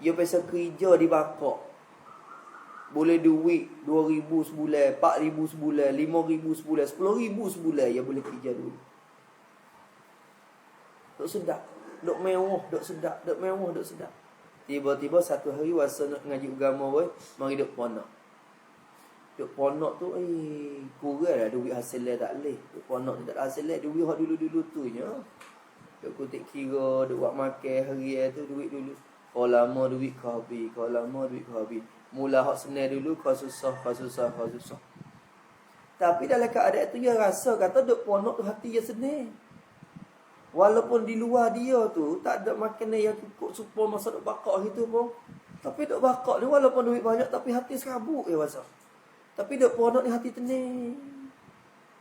Dia biasa kerja di Bangkok. Boleh duit 2,000 sebulan, 4,000 sebulan, 5,000 sebulan, 10,000 sebulan. Dia boleh kerja dulu. Duk sedap. Duk mewah, duk sedap. Duk mewah, duk sedap. Tiba-tiba satu hari wasa nak ngaji agama weh, mari duk ponok. Duk ponok tu kurang dah duit hasil dia tak leh. Duk ponok ni tak ada hasil dia, duit hak dulu-dulu tu nya. Duk kutip kira, duk buat makan hari tu duit dulu. Kalau lama duit kau habis. Mula hak senang dulu kau susah. Tapi dalam keadaan tu dia rasa kata duk ponok tu hati dia senang. Walaupun di luar dia tu tak ada makanan yang cukup supaya masa duk bakar gitu pun. Tapi duk bakar ni walaupun duit banyak tapi hati serabut dia rasa. Tapi duk ponok ni hati tenang.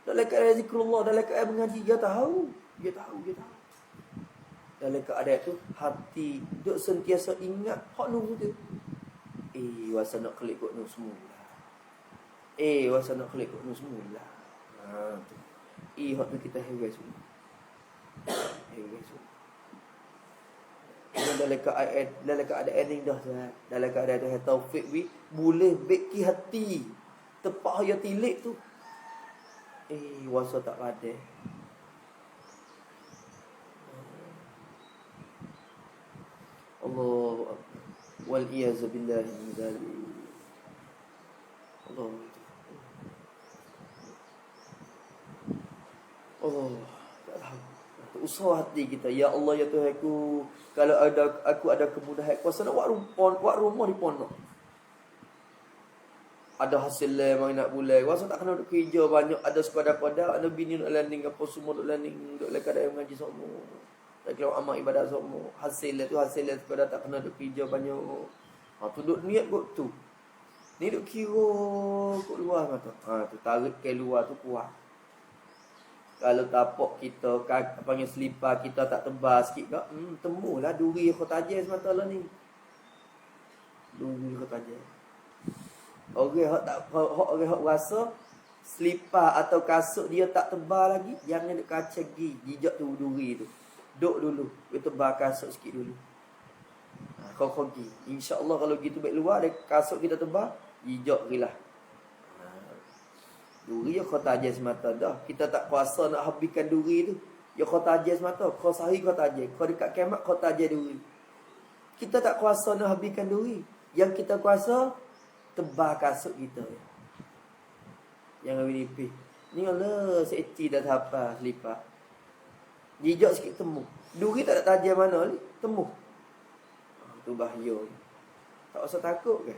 Dalam keadaan zikrullah, dalam keadaan mengaji dia tahu. Dalam keadaan tu hati duk sentiasa ingat hak nunggu tu. Wasa nak klik kot nu semula. Wasa nak klik kot nu semula. Tu. Hak tu kita heran semua. Dalam keadaan ni dah dalam keadaan dah taufik boleh beki hati tepat yang tilik tu wasa tak padan. Allahu akbar wal iyaz billahi min zalik. Allah usaha hati kita. Ya Allah, ya Tuhanku, kalau aku ada kemudahan kuasa nak buat rumah di pondok. Ada hasil lah mari nak bulan. Kuasa tak kena duk kerja banyak, ada sepada-pada, ada bini nak landing apa semua duk landing, duk lekad ayam ngaji semua. Tak kira amal ibadat semua. Hasil tu sepada tak kena duk kerja banyak. Tu duk niat kot tu. Ni duk kira kot luar kata. Tu tarik ke luar tu kuat. Kalau tapak kita panggil selipar kita tak tebal sikit ke, temulah duri kau tajam semata lah ni. Duri kau tajam. Orang hak rasa selipar atau kasut dia tak tebal lagi, jangan duk kacang gigi, jijak tu duri tu. Duk dulu, tebal kasut sikit dulu. Kau pergi. Insya-Allah kalau gitu baik luar kasut kita tebal, jijak gilah. Duri ya kau tajam semata dah. Kita tak kuasa nak habiskan duri tu. Ya kau tajam semata. Kau sehari kau tajam. Kau dekat kemat kau tajam duri. Kita tak kuasa nak habiskan duri. Yang kita kuasa tebal kasut kita. Yang kami nipis. Ni Allah seeci dah apa selipak. Jijak sikit temu. Duri tak ada tajam mana ni, temu. Tu bahaya. Tak usah takut ke?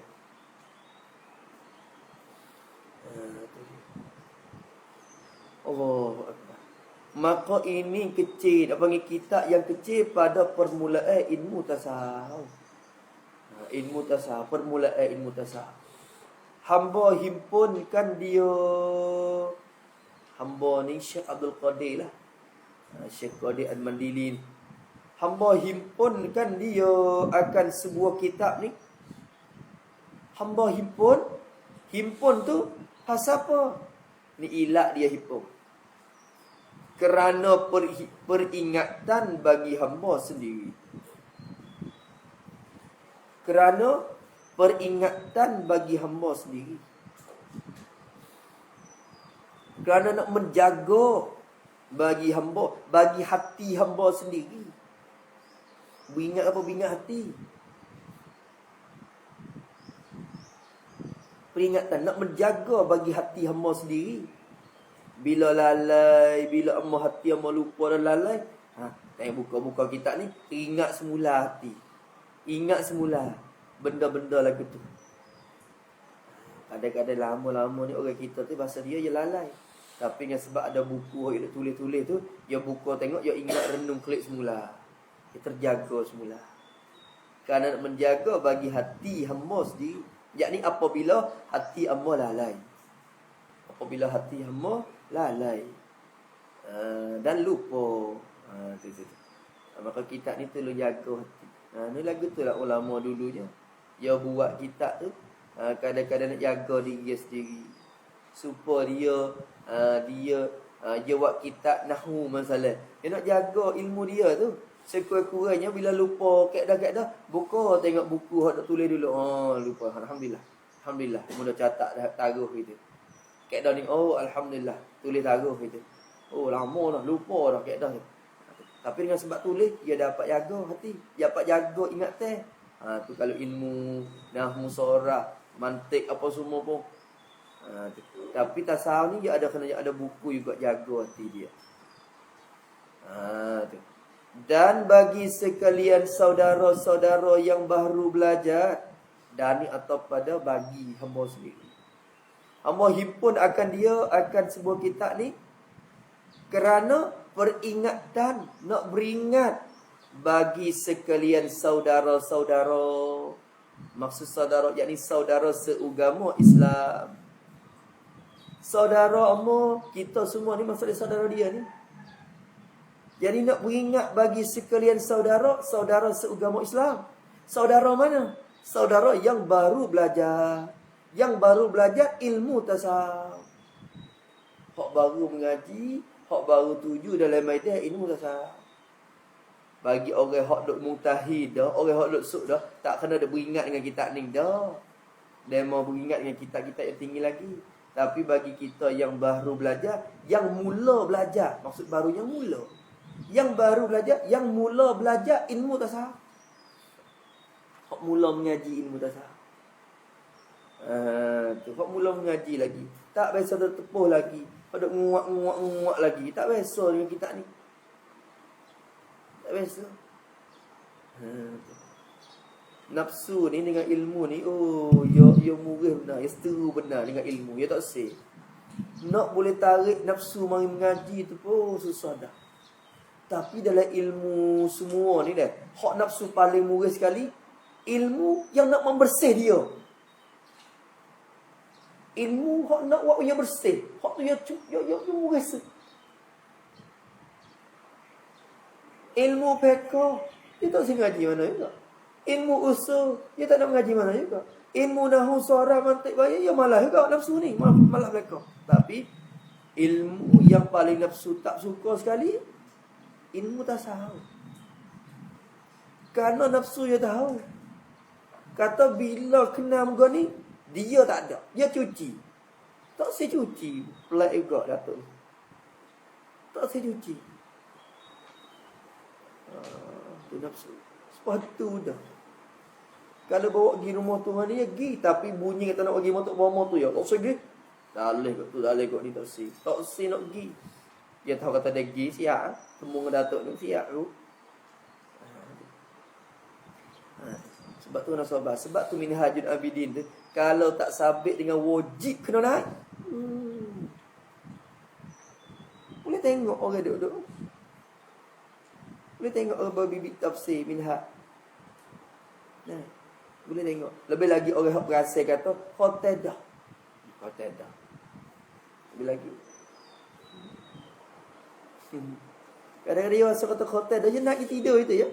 Allah Akbar. Maka ini kecil, nak panggil kitab yang kecil pada permulaan ilmu tasawuf. Ilmu tasawuf, permulaan ilmu tasawuf. Hamba himpunkan dia. Hamba ni Syekh Abdul Qadir lah. Syekh Qadir Al-Mandili. Hamba himpunkan dia akan sebuah kitab ni. Hamba himpun. Himpun tu pasal apa? Ni ilak dia himpun. Kerana peringatan bagi hamba sendiri. Kerana peringatan bagi hamba sendiri. Kerana nak menjaga bagi hamba, bagi hati hamba sendiri. Beringat apa? Beringat hati. Peringatan nak menjaga bagi hati hamba sendiri. Bila lalai, bila hati hamba lupa dan lalai, tengok buka-buka kitab ni, ingat semula hati. Ingat semula benda-benda lagu tu. Kadang-kadang lama-lama ni orang kita tu bahasa dia lalai. Tapi dengan sebab ada buku yang tulis-tulis tu, dia buka tengok, dia ingat renung klik semula. Dia terjaga semula. Kerana nak menjaga bagi hati hamba sendiri. Yakni apabila hati hamba lalai. Apabila hati hamba lalai. Dan lupa. Maka kitab ni perlu jaga hati. Ni lagu tu lah ulama dulunya. Dia buat kitab tu. Kadang-kadang nak jaga diri sendiri. Supaya dia buat kitab nahwu masalah. Dia nak jaga ilmu dia tu. Sekurang-kurangnya bila lupa kaedah-kaedah, buka tengok buku hak nak tulis dulu. Lupa. Alhamdulillah. Alhamdulillah. Mula catat dah taruh gitu. Kaedah ni alhamdulillah, tulis taruh gitu. Lama dah lupa dah kaedah tu. Tapi dengan sebab tulis dia dapat jaga hati, dia dapat jaga ingatan. Tu kalau ilmu nahwu sorah, mantik apa semua pun. Tapi tasawuf ni dia kena ada buku juga jaga hati dia. Tu. Dan bagi sekalian saudara-saudara yang baru belajar, dan ni atau pada bagi hamba sendiri. Hamba himpun akan dia akan sebuah kitab ni kerana peringatan, nak beringat bagi sekalian saudara-saudara. Maksud saudara yakni saudara seugama Islam. Saudara kita semua ni maksudnya saudara dia ni. Jadi nak beringat bagi sekalian saudara seugama Islam. Saudara mana? Saudara yang baru belajar. Yang baru belajar ilmu tasawuf. Hak baru mengaji, hak baru tuju dalam medan ilmu tasawuf. Bagi orang hak duk mutahid dah, orang hak duk suk dah, tak kena ada beringat dengan kitab ni dah. Dia mau beringat dengan kitab-kitab yang tinggi lagi. Tapi bagi kita yang baru belajar, yang mula belajar, maksud baru yang mula. Yang baru belajar, yang mula belajar ilmu tasawuf. Hak mula mengaji ilmu tasawuf. Hak mula mengaji lagi. Tak biasa tertepuh lagi. Pada nguak lagi. Tak biasa dengan kitab ni. Tak biasa. Nafsu ni dengan ilmu ni, dia murih benar, dia seteru benar dengan ilmu. Dia tak say. Nak boleh tarik nafsu mari mengaji tu pun susah dah. Tapi dalam ilmu semua ni dah, hak nafsu paling murih sekali, ilmu yang nak membersih dia. Ilmu hak nak buat dia bersih. Hak tu dia murih. Ilmu fiqh, dia tak sengaja mana juga. Ilmu usul, dia tak nak mengaji mana juga. Ilmu nahwu sorah mantik bayar, dia malah juga nafsu ni, malah belakang. Tapi ilmu yang paling nafsu tak suka sekali, ilmu tasawuf. Kerana nafsu dia tahu. Kata bila kena muka ni, dia tak ada. Dia cuci. Tak saya cuci. Pelat juga Datuk. Tak saya cuci. Tu nafsu. Sepatu dah. Kalau bawa pergi rumah Tuhan dia pergi. Tapi bunyi kata nak pergi motor bawa motor ya. Tak usah pergi. Dalih kot tu, dalih kot ni toksi. Toksi nak pergi. Dia tahu kata dia pergi, siap. Temu dengan Datuk ni, siap tu. Sebab tu nak sabar. Sebab tu Minhajul Abidin tu, kalau tak sabit dengan wajib kena naik. Boleh tengok orang duduk. Boleh tengok orang berbibit tafsir Minhaj. Nah, boleh tengok. Lebih lagi orang yang berasa kata hotel dah. Lebih lagi. Kadang-kadang dia rasa kata hotel dah, dia nak pergi tidur itu ya.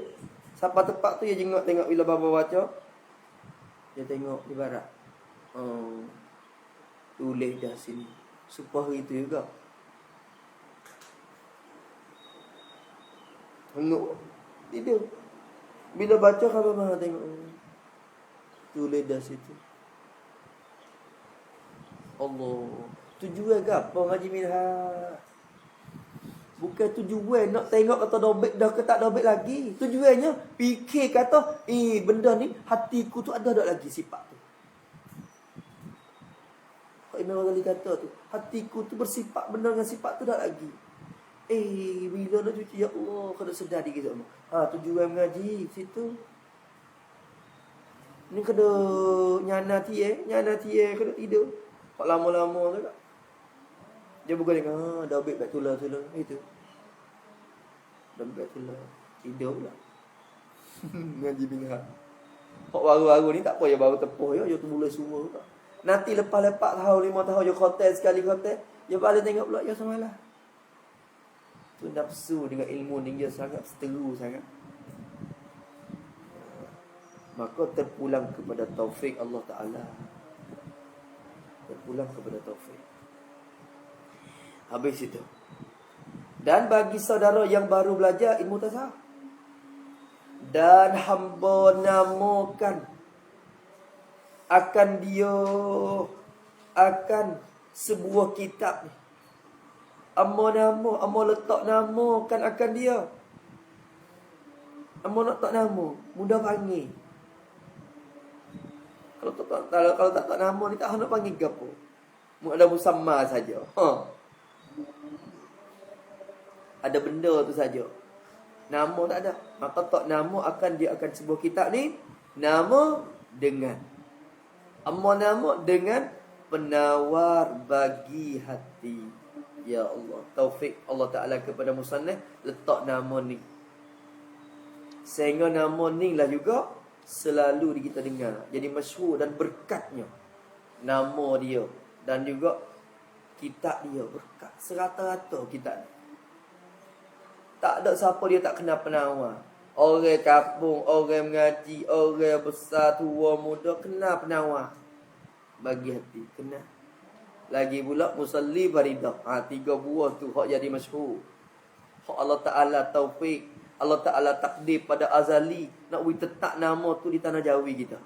Sampai tempat tu dia jengok tengok bila bapa baca. Dia tengok di barat. Tulis dah sini. Supaya itu juga. Tengok. Tidur. Bila baca khabar mana tengok. Tulis dah situ. Allah. Tujuan ke apa ngaji Minhaj? Bukan tujuan nak tengok kata dobek dah ke tak dobek lagi. Tujuannya fikir kata, benda ni hatiku tu ada tak lagi sifat tu. Kau Imam Ghazali kata tu, hatiku tu bersifat benar dengan sifat tu tak lagi. Bila nak cuci ya Allah, kau dah sedar diri kita. Tujuan mengaji situ. Ni kena nyana tie kena tidur. Kau lama-lama tu tak. Dia bukan dengan dah ambil kat tulah itu. Dah ambil kat tulah. Tidur pula. Ngaji Minhaj. Hak baru-baru ni tak apa ya baru tepuh ya, tu mula semua tak. Nanti lepas-lepas tahun 5 tahun je hotel sekali hotel, dia balik tengok pula ya semalam. Tu nafsu dengan ilmu ni dia sangat seteru sangat. Maka terpulang kepada taufik Allah Ta'ala. Terpulang kepada taufik. Habis itu. Dan bagi saudara yang baru belajar ilmu tasawuf, dan hamba namakan akan dia akan sebuah kitab ni. Amo letak namakan akan dia. Amo nak tak nama, mudah panggil. Kalau tak nama ni tak nak panggil gapo. Mu ada musamma saja. Ada benda tu saja. Nama tak ada. Maka tak nama akan dia akan sebuah kitab ni nama dengan nama dengan penawar bagi hati. Ya Allah, taufik Allah Ta'ala kepada musannaf letak nama ni. Sehingga nama ni lah juga selalu kita dengar. Jadi masyhur dan berkatnya nama dia dan juga kitab dia berkat. Serata-rata kitab ni. Tak ada siapa dia tak kenal penawar. Orang kampung, orang mengaji, orang besar, tua, muda kenal penawar bagi hati, kenal. Lagi pula musalli baridah. 3 buah tu hak jadi masyhur. Hak Allah Ta'ala taufik, Allah Ta'ala takdir pada azali nak letak nama tu di tanah Jawi kita.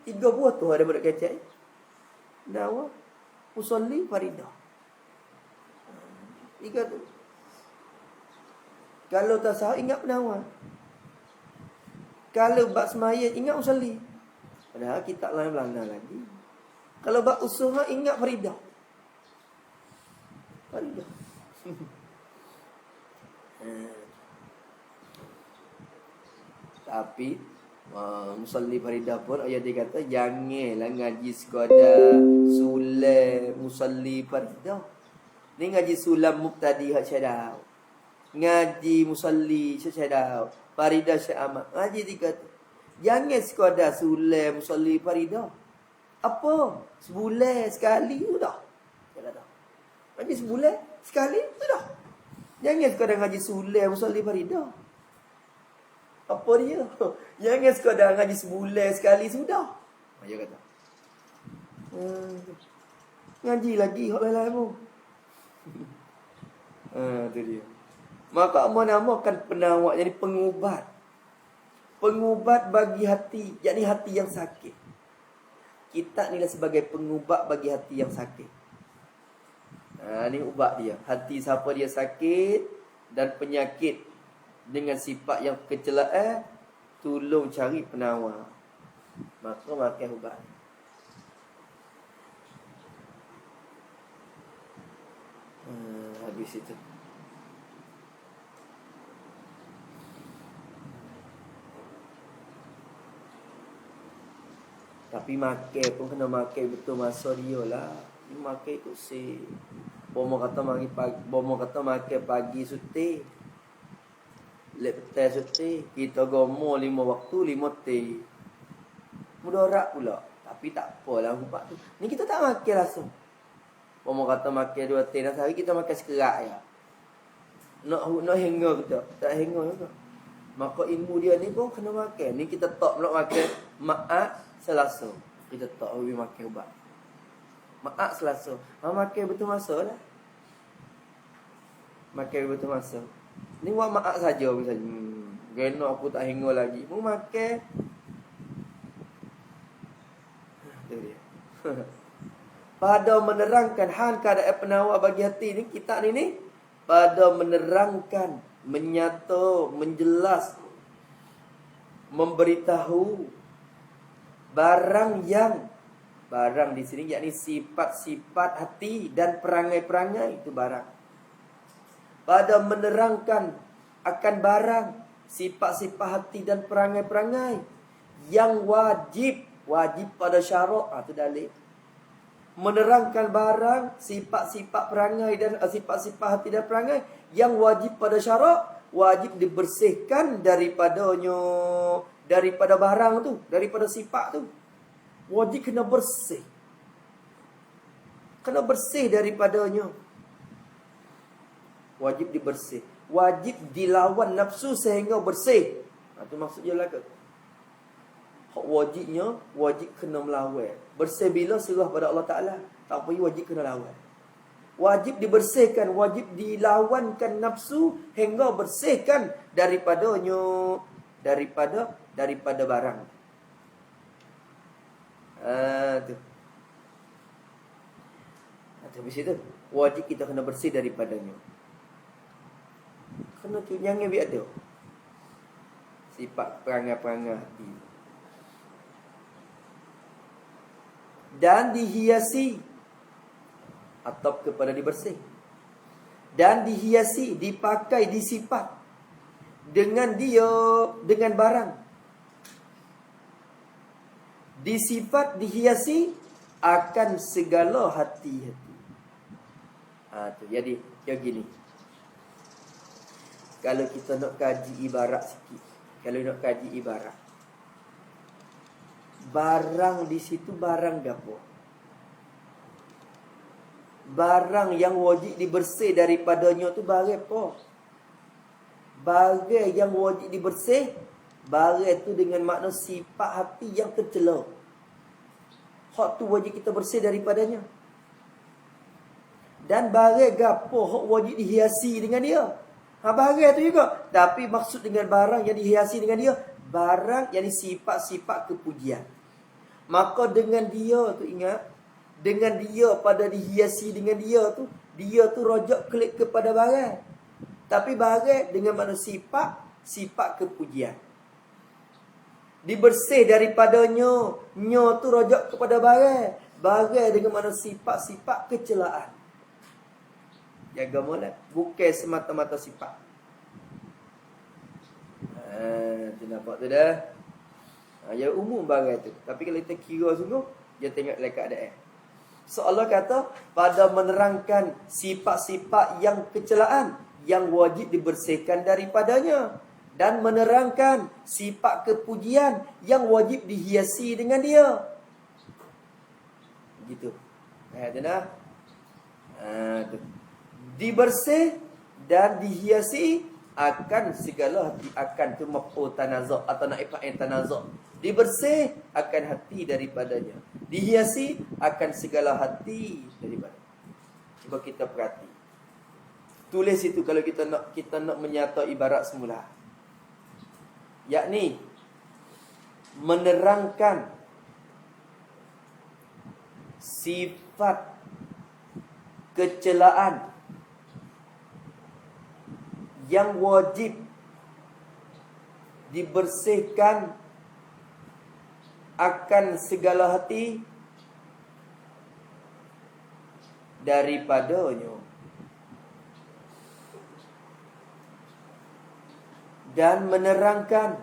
3 buah tu ada pada kecek. Nama musalli baridah. 3 tu. Kalau tak sah ingat penawar. Kalau bab semayat ingat musalli. Padahal kita lain-lain lagi. Kalau bab usaha ingat faridah. Faridah. Tapi musalli faridah pun ayat dia kata janganlah ngaji sekadar sulam musalli faridah. Ni ngaji sulam mubtadi hak syadau. Ngaji musalli syadau. Faridah syamat. Ngaji dia kata jangan sekadar sulam musalli faridah. Apa? Sebulan sekali sudah. Dia kata. Ngaji sebulan sekali sudah. Jangan sekadar ngaji sulam musalli faridah. Apa dia? Jangan sekadar ngaji sebulan sekali sudah. Dia kata. Ngaji lagi hak lain-lain pun. Tu dia. Maka menamakan penawar jadi pengubat. Pengubat bagi hati, yakni hati yang sakit. Kita ni lah sebagai pengubat bagi hati yang sakit. Ni ubat dia. Hati siapa dia sakit dan penyakit dengan sifat yang kecelaan, tolong cari penawar. Maka makan ubat. Habis itu. Tapi makan pun kena makan betul masa dia lah. Dia makan tu si. Bomo kata makan pagi suti. Lek petang suti. Kita gomo 5 waktu 5 teh. Mudarat pula. Tapi tak apalah ubat tu. Ni kita tak makan langsung. Bomo kata makan 2 teh dah sehari kita makan sekerak ya. Nak hanga kita. Tak hanga juga. Maka ilmu dia ni pun kena makan. Ni kita tak pula makan maat Selasa. Kita tak boleh makan ubat. Maaf Selasa. Makan betul masa lah. Makan betul masa. Ni buat maaf saja misalnya. Gena aku tak hingga lagi. Mau makan. Itu dia. Pada menerangkan hal keadaan penawar bagi hati ni. Kita ni. Pada menerangkan. Menyata. Menjelas. Memberitahu. Barang di sini yakni sifat-sifat hati dan perangai-perangai itu barang. Pada menerangkan akan barang sifat-sifat hati dan perangai-perangai yang wajib pada syarak. Itu dalil. Menerangkan barang sifat-sifat perangai dan sifat-sifat hati dan perangai yang wajib pada syarak, wajib dibersihkan daripada barang tu, daripada sifat tu. Wajib kena bersih. Kena bersih daripadanya. Wajib dibersih. Wajib dilawan nafsu sehingga bersih. Itu maksudnya lah ke. Hak wajibnya, wajib kena melawan. Bersih bila serah pada Allah Ta'ala. Tak payah wajib kena lawan. Wajib dibersihkan, wajib dilawankan nafsu hingga bersihkan daripadanya. Daripada barang. Tu. Habis itu wajib kita kena bersih daripadanya. Kena tu jangan biar ada sifat perangai-perangai hati. Dan dihiasi atau kepada dibersih. Dan dihiasi, dipakai, disifat dengan barang. Disifat, dihiasi akan segala hati-hati. Tu jadi gini. Kalau kita nak kaji ibarat sikit. Kalau nak kaji ibarat. Barang di situ barang apa? Barang yang wajib dibersih daripadanya tu barang apa? Barang yang wajib dibersih, barang tu dengan makna sifat hati yang tercela. Hak tu wajib kita bersih daripadanya. Dan barang gapo hak wajib dihiasi dengan dia. Barang tu juga. Tapi maksud dengan barang yang dihiasi dengan dia, barang yang sifat-sifat kepujian. Maka dengan dia tu ingat, dengan dia pada dihiasi dengan dia tu rojak klik kepada barang. Tapi barang dengan makna sifat kepujian. Dibersih daripadanya, tu rojak kepada barang. Barang dengan makna sifat kecelaan. Jaga molek, bukan semata-mata sifat. Tu nampak tu dah. Ya umum barang tu. Tapi kalau kita kira sungguh, dia tengok lekat keadaan. So Allah kata, pada menerangkan sifat-sifat yang kecelaan yang wajib dibersihkan daripadanya, dan menerangkan sifat kepujian yang wajib dihiasi dengan dia. Begitu. Dibersih dan dihiasi akan segala hati, akan tu mafu tanazuk atau naifah tanazuk. Dibersih akan hati daripadanya. Dihiasi akan segala hati daripada. Cuba kita perhati. Tulis itu kalau kita nak menyata ibarat semula. Yakni menerangkan sifat kecelaan yang wajib dibersihkan akan segala hati daripadanya. dan menerangkan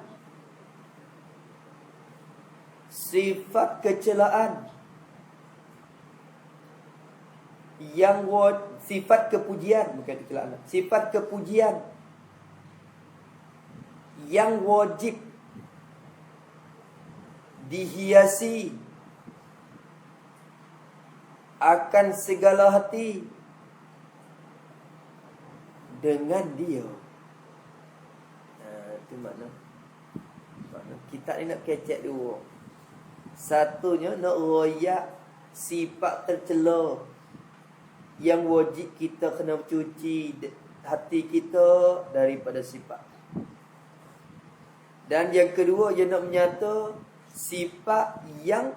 sifat kecelaan yang sifat kepujian, bukan kecelaan, sifat kepujian yang wajib dihiasi akan segala hati dengan dia. Itu makna kita ni nak kecek dua. Satunya nak royak sifat tercela yang wajib kita kena cuci hati kita daripada sifat. Dan yang kedua, dia nak menyata sifat yang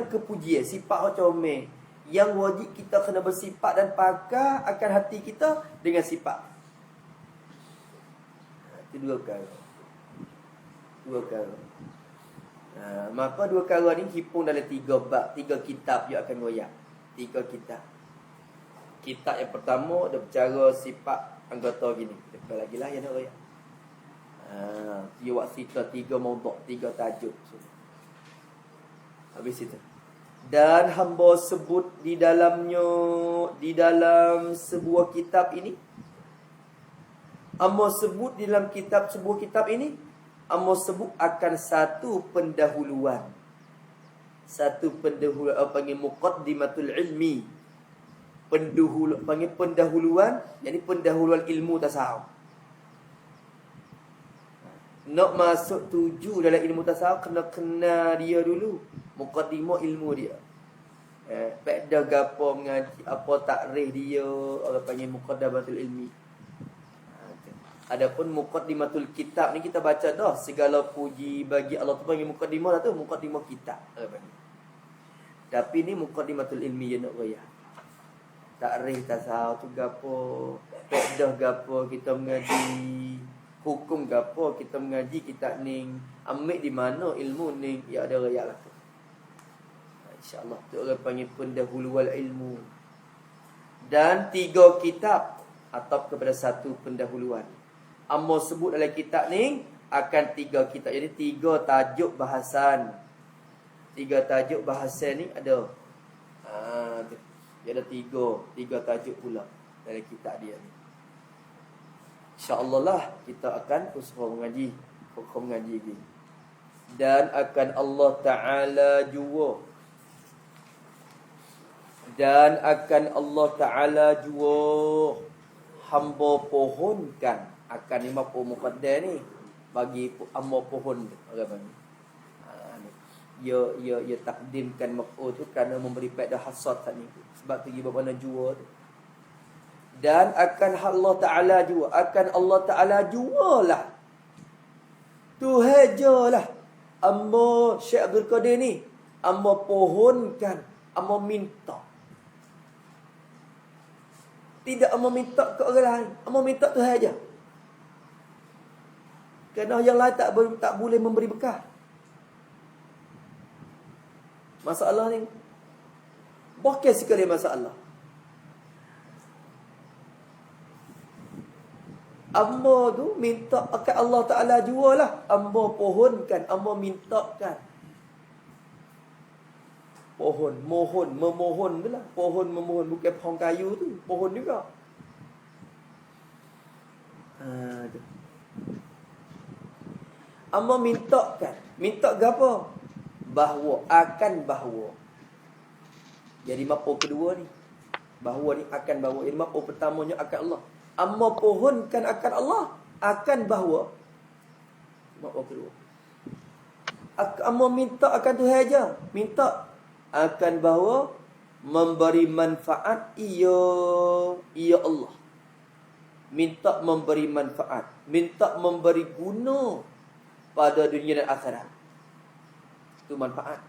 kepujian, sifat comel yang wajib kita kena bersifat dan pakai akan hati kita dengan sifat. Itu dua perkara. Maka dua perkara ni hipung dalam 3 bab, 3 kitab yang akan royak. 3 kitab. Kitab yang pertama dia bercara sifat anggota gini. Lepas lagi lah yang nak royak. Dia buat cerita 3 maudhu', 3 tajuk. Habis itu. Dan hamba sebut di dalamnya, di dalam sebuah kitab ini, hamba sebut di dalam sebuah kitab ini, hamba sebut akan satu pendahuluan. Satu pendahuluan, panggil muqaddimatul ilmi. Panggil pendahuluan, jadi pendahuluan ilmu tasawuf. Nak masuk tuju dalam ilmu tasawuf, kena kenal dia dulu. Muqaddimah ilmu dia. Pada gapo mengaji, apa takrif dia, orang panggil muqaddimatul ilmi. Adapun muqaddimatul kitab ni kita baca dah, segala puji bagi Allah tu panggil muqaddimah lah tu, muqaddimah kitab. Tapi ni muqaddimatul ilmi je nak royak. Takrif tasawuf tu gapo, pada gapo kita mengaji, hukum gapo kita mengaji kitab ni, ambil di mana ilmu ni, ya ada royak lah tu. InsyaAllah tu orang panggil pendahuluan ilmu. Dan 3 kitab atau kepada satu pendahuluan. Amma sebut dalam kitab ni akan 3 kitab. Jadi 3 tajuk bahasan. 3 tajuk bahasan ni ada. Dia ada 3 tajuk pula dalam kitab dia ni. InsyaAllah lah kita akan usaha mengaji. Hukum mengaji ni. Dan akan Allah Ta'ala jua. Dan akan Allah Ta'ala jua hamba pohonkan. Akan 50 muqaddar ni bagi hamba pohon orang bagi. Ya takdimkan maf'ul tu kerana memberi faedah hasad tadi. Sebab tu dia bermakna jua tu. Dan akan Allah Ta'ala jua, akan Allah Ta'ala jualah. Tuhan jelah. Hamba Syekh Abdul Qadir ni, hamba pohonkan, hamba minta. Tidak hamba minta ke orang lain, hamba minta Tuhan aja. Kerana yang lain tak boleh memberi bekal. Masalah ni bakal sekali masalah. Amba tu minta akan Allah Ta'ala jualah. Amba pohonkan, amba mintakan. Pohon, mohon, memohon tu lah. Pohon memohon, bukan pohon kayu tu. Pohon juga. Amba mintakan. Minta ke apa? Bahawa, akan bahawa. Jadi mapo kedua ni. Bahawa ni akan bahawa. Jadi mapo pertamanya akan Allah. Amba pohonkan akan Allah. Akan bahawa. Mapo kedua. Amba minta akan Tuhan aja. Minta akan bahawa memberi manfaat ia Allah. Minta memberi manfaat. Minta memberi guna pada dunia dan akhirat. Itu manfaat.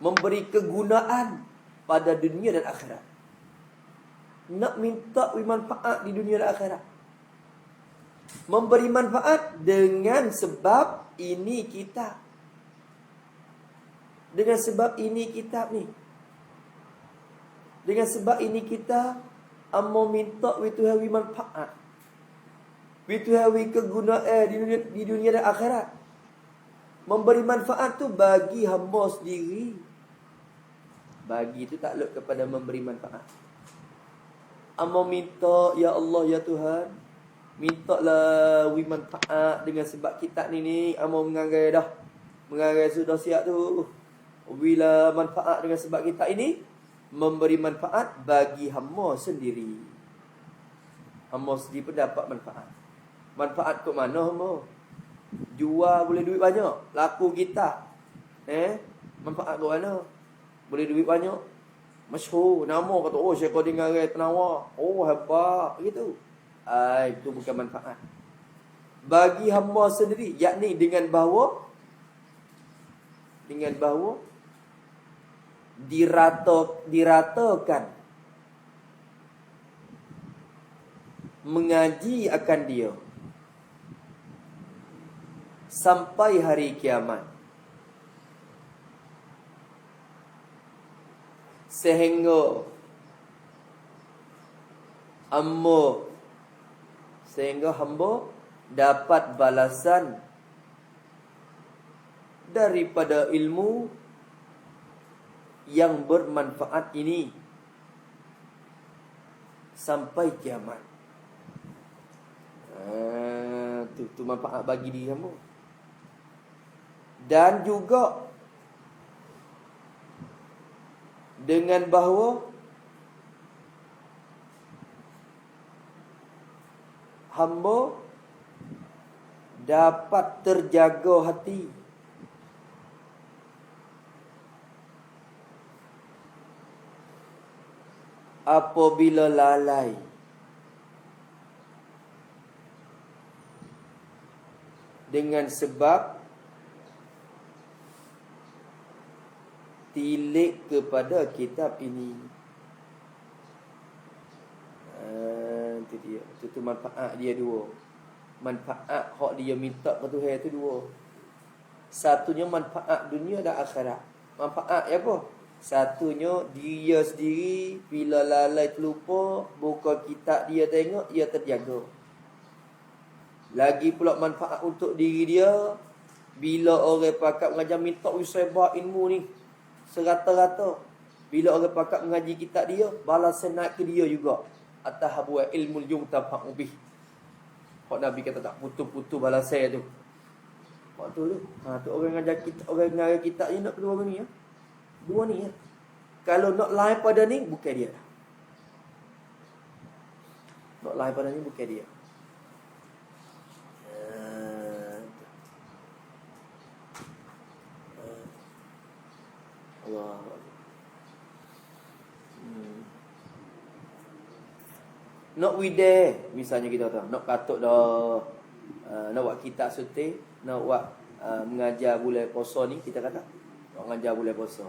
Memberi kegunaan pada dunia dan akhirat. Nak minta manfaat di dunia dan akhirat. Memberi manfaat dengan sebab ini kitab. Dengan sebab ini kitab ni. Dengan sebab ini kita amma minta wi Tuhan wi manfaat. Itu hawi kegunaan di dunia dan akhirat. Memberi manfaat tu bagi hamba sendiri. Bagi itu takluk kepada memberi manfaat. Amba minta, ya Allah, ya Tuhan, mintalah wi manfaat dengan sebab kita ni amba mengagai dah. Mengagai sudah siap tu. Bila manfaat dengan sebab kita ini memberi manfaat bagi hamba sendiri. Hamba sendiri pun dapat manfaat. Manfaat ke mana hamba? Jual boleh duit banyak. Laku kita. Manfaat ke mana? Boleh duit banyak. Masyhur. Nama kata, oh Syekh Qadir Ngarai penawar. Oh hebat. Begitu. Itu bukan manfaat. Bagi hamba sendiri. Yakni dengan bahawa diratakan mengaji akan dia sampai hari kiamat, sehingga hamba dapat balasan daripada ilmu yang bermanfaat ini sampai kiamat. Tu manfaat bagi diri hamba. Dan juga dengan bahawa hamba dapat terjaga hati apabila lalai dengan sebab tilik kepada kitab ini. Itu dia. Itu manfaat dia dua. Manfaat hak dia minta ke Tuhan tu dua. Satunya manfaat dunia dan akhirat. Manfaat apa? Satunya dia sendiri bila lalai terlupa, buka kitab dia tengok, dia terjaga. Lagi pula manfaat untuk diri dia, bila orang pakak mengajar minta wisebah ilmu ni serata-rata, bila orang pakak mengaji kitab dia, balasan naik ke dia juga. Atas habuai ilmu yung tafa'u bih. Hak Nabi kata tak putus-putus balasan tu. Hak tu tu. Tu orang mengajar kitab, orang mengajar kitab ni nak kedua ni ya. Dua ni ya. Kalau nak lain pada ni bukan dia. Nak lain pada ni bukan dia. Allah. Nak wide, misalnya kita tahu, nak katuk dah, nak buat kitab suti, nak buat mengajar bulan puasa ni, kita kata nak mengajar bulan puasa.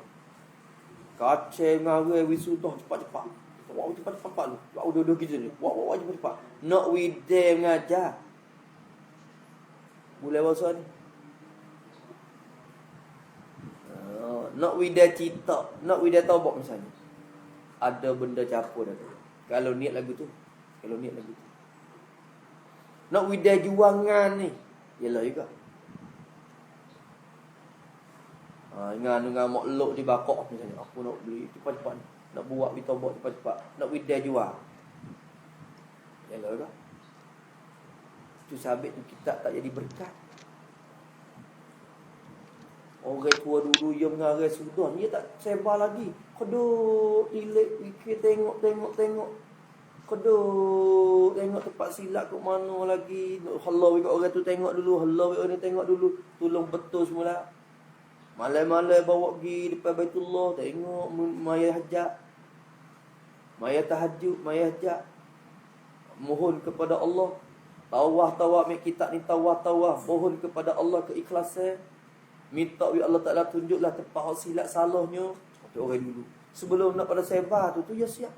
Kacau ngarai wisudah cepat-cepat. Wah cepat-cepat lu. Wah duduk gitu ni. Wah cepat-cepat. Nak wide mengajar bulan puasa ni. Nak wide cerita, nak wide taubat misalnya. Ada benda capur dah tu. Kalau niat lagu tu. Nak wide juangan ni. Yalah juga. Dengan mak lok di bakok misalnya. Aku nak beli cepat-cepat. Nak buat wide taubat cepat-cepat. Nak wide jual. Yalah juga. Tu sabit tu kitab tak jadi berkat. Orang tua dulu dia mengarai sudah, dia tak sebar lagi. Keduk tilik fikir tengok. Keduk tengok tempat silap kat mana lagi. Halau kat orang tu tengok dulu, halau kat orang ni tengok dulu. Tolong betul semula. Malam-malam bawa pergi depan Baitullah, tengok maya hajat. Maya tahajud, maya hajat. Mohon kepada Allah. Tawah mek kitab ni tawah. Mohon kepada Allah keikhlasan. Minta ya Allah Ta'ala tunjuklah tempat silap salahnya. Kata orang dulu. Sebelum nak pada sebar tu ya siap.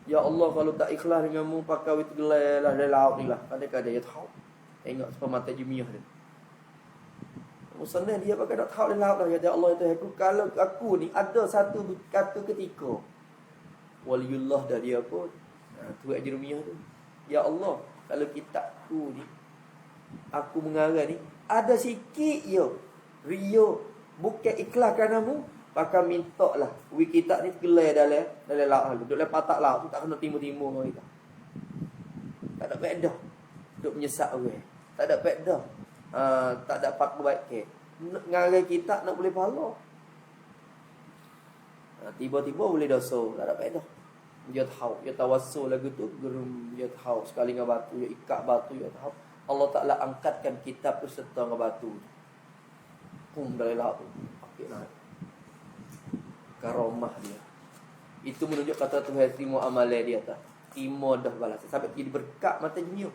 Ya Allah kalau tak ikhlas denganmu pakai itu gelai lah dari laut ni lah. Kadang-kadang dia tahu. Tengok sepuluh mata jemiah dia. Musnah dia pakai tak tahu dari laut lah. Ya Allah itu aku. Kalau aku ni ada satu ketika waliullah dari dia pun. Tu jemiah tu. Ya Allah, kalau kitabku ni, aku mengarang ni, ada sikit je ria, bukan ikhlas kerana-Mu, maka minta lah kitab ni gelai dalam laut, duduk dalam patak laut tu, tak kena timur-timur dengan kita. Tak ada faedah duk menyesak orang. Tak ada faedah. Tak dapat kebaikan. Ngarang kitab nak boleh pahala. Tiba-tiba boleh dosa, tak ada faedah. Dia tahu, dia tawassul lagu tu gerum, dia tahu sekali dengan batu, dia ikat batu, dia tahu. Allah Taala angkatkan kitab tu serta dengan batu. Dari laut tu. Pakai naik. Karamah dia. Itu menunjuk kata Tuhan terima amalan dia tak. Terima dah balas. Sampai jadi berkat mata dunia.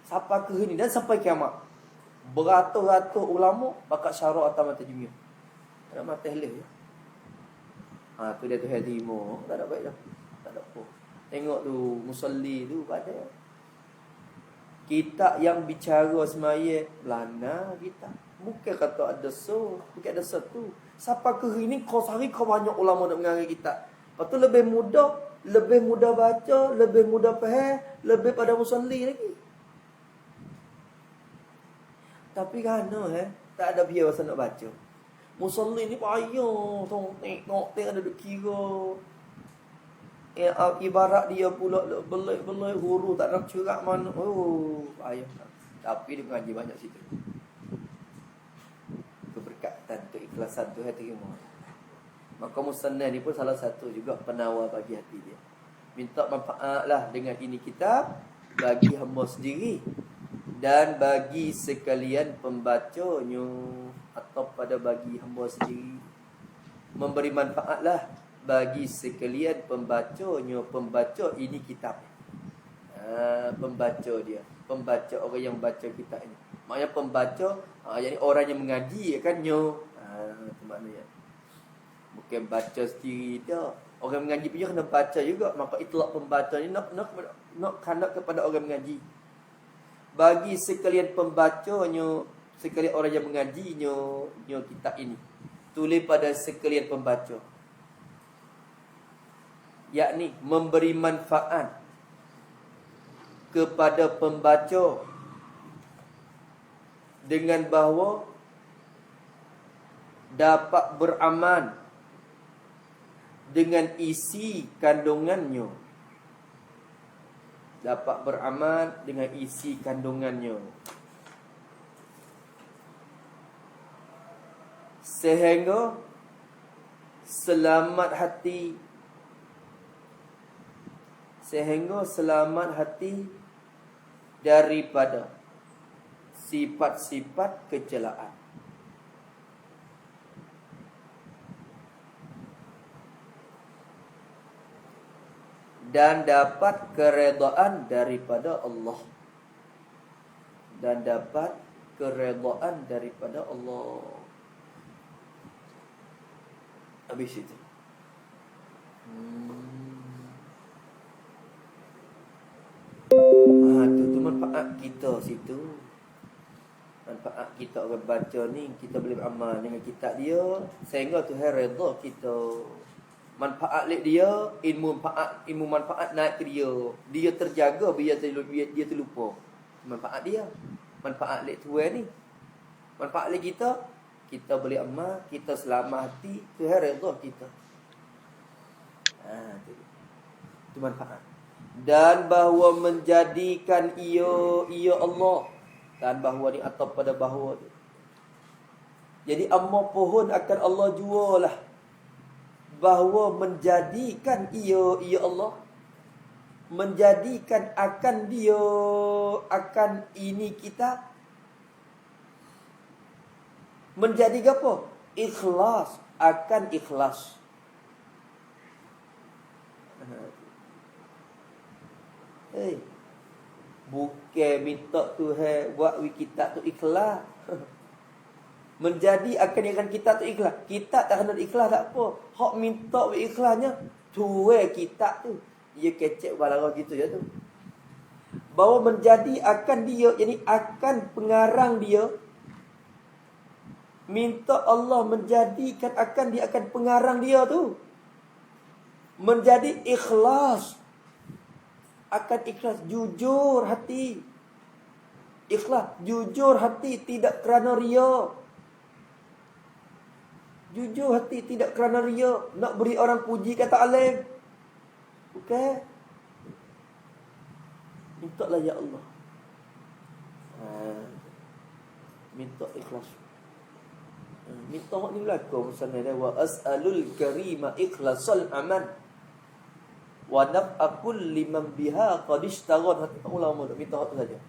Sampai ke ini dan sampai kiamat. Beratus-ratus ulama bakat syarak atas mata dunia. Ada mata helih ya. Tu dia Tuhan terima. Tak ada baik dah. Tak ada apa. Tengok tu musalli tu pada. Kita yang bicara semaya belana kita. Bukan kata ada so, bukan ada satu. Siapa ke ini kau sari kau banyak ulama nak mengarang kita. Lepas tu lebih mudah baca, lebih mudah faham, lebih pada musalli lagi. Tapi kerana tak ada biasa nak baca. Musalli ni payah, tengok ada duk kira. Ibarat dia pula belai huruf tak nak cerak mana. Oh, payah. Tapi dia mengaji banyak situ. Keberkatan, keikhlasan tu hati terima. Maka musannaf ni pun salah satu juga penawar bagi hati dia. Minta manfaatlah dengan ini kitab bagi hamba sendiri dan bagi sekalian pembacanya atau pada bagi hamba sendiri. Memberi manfaatlah bagi sekalian pembacanya, pembaca ini kitab. Pembaca dia, pembaca orang yang baca kitab ini. Maknanya pembaca, yakni orang yang mengaji kan nyo. Itu maknanya. Bukan baca sendiri dah. Orang mengaji pun kena baca juga. Maka itlaq pembaca ni nak kanak kepada orang mengaji. Bagi sekalian pembacanya, sekalian orang yang mengaji nyo kitab ini. Tulis pada sekalian pembaca. Yakni memberi manfaat kepada pembaca dengan bahawa dapat beramal dengan isi kandungannya. Dapat beramal dengan isi kandungannya. Sehingga selamat hati daripada sifat-sifat kecelaan. Dan dapat keredaan daripada Allah. Habis itu. Tu manfaat kita situ. Manfaat kita orang baca ni, kita boleh beramal dengan kitab dia sehingga Tuhan redha kita. Manfaat lek dia, ilmu manfaat naik ke dia. Dia terjaga biar dia terlupa. Manfaat dia. Manfaat lek Tuhan ni. Manfaat lek kita boleh amal, kita selamat hati, Tuhan redha kita. Itu manfaat. Dan bahawa menjadikan ia Allah. Dan bahawa ni atau pada bahawa tu. Jadi amma pohon akan Allah jualah. Bahawa menjadikan ia Allah. Menjadikan akan dia, akan ini kita. Menjadi apa? Ikhlas. Akan ikhlas. Bukan minta Tuhan buat kitab tu ikhlas. Menjadi akan kitab tu ikhlas. Kitab tak kena ikhlas tak apa. Hak minta ikhlasnya Tuhan kitab tu. Dia kecek balarang gitu je tu. Bahawa menjadi akan dia, yani akan pengarang dia. Minta Allah menjadikan akan dia, akan pengarang dia tu menjadi ikhlas akan ikhlas jujur hati. Ikhlas jujur hati, tidak kerana ria. Jujur hati, tidak kerana ria. Nak beri orang puji kata alim. Bukan. Mintalah ya Allah. Minta ikhlas. Minta hak ni berlaku misalnya wa as'alul karima ikhlasal aman wa naf'akul liman biha qad ishtaghal. Hati ulama minta hak tu saja.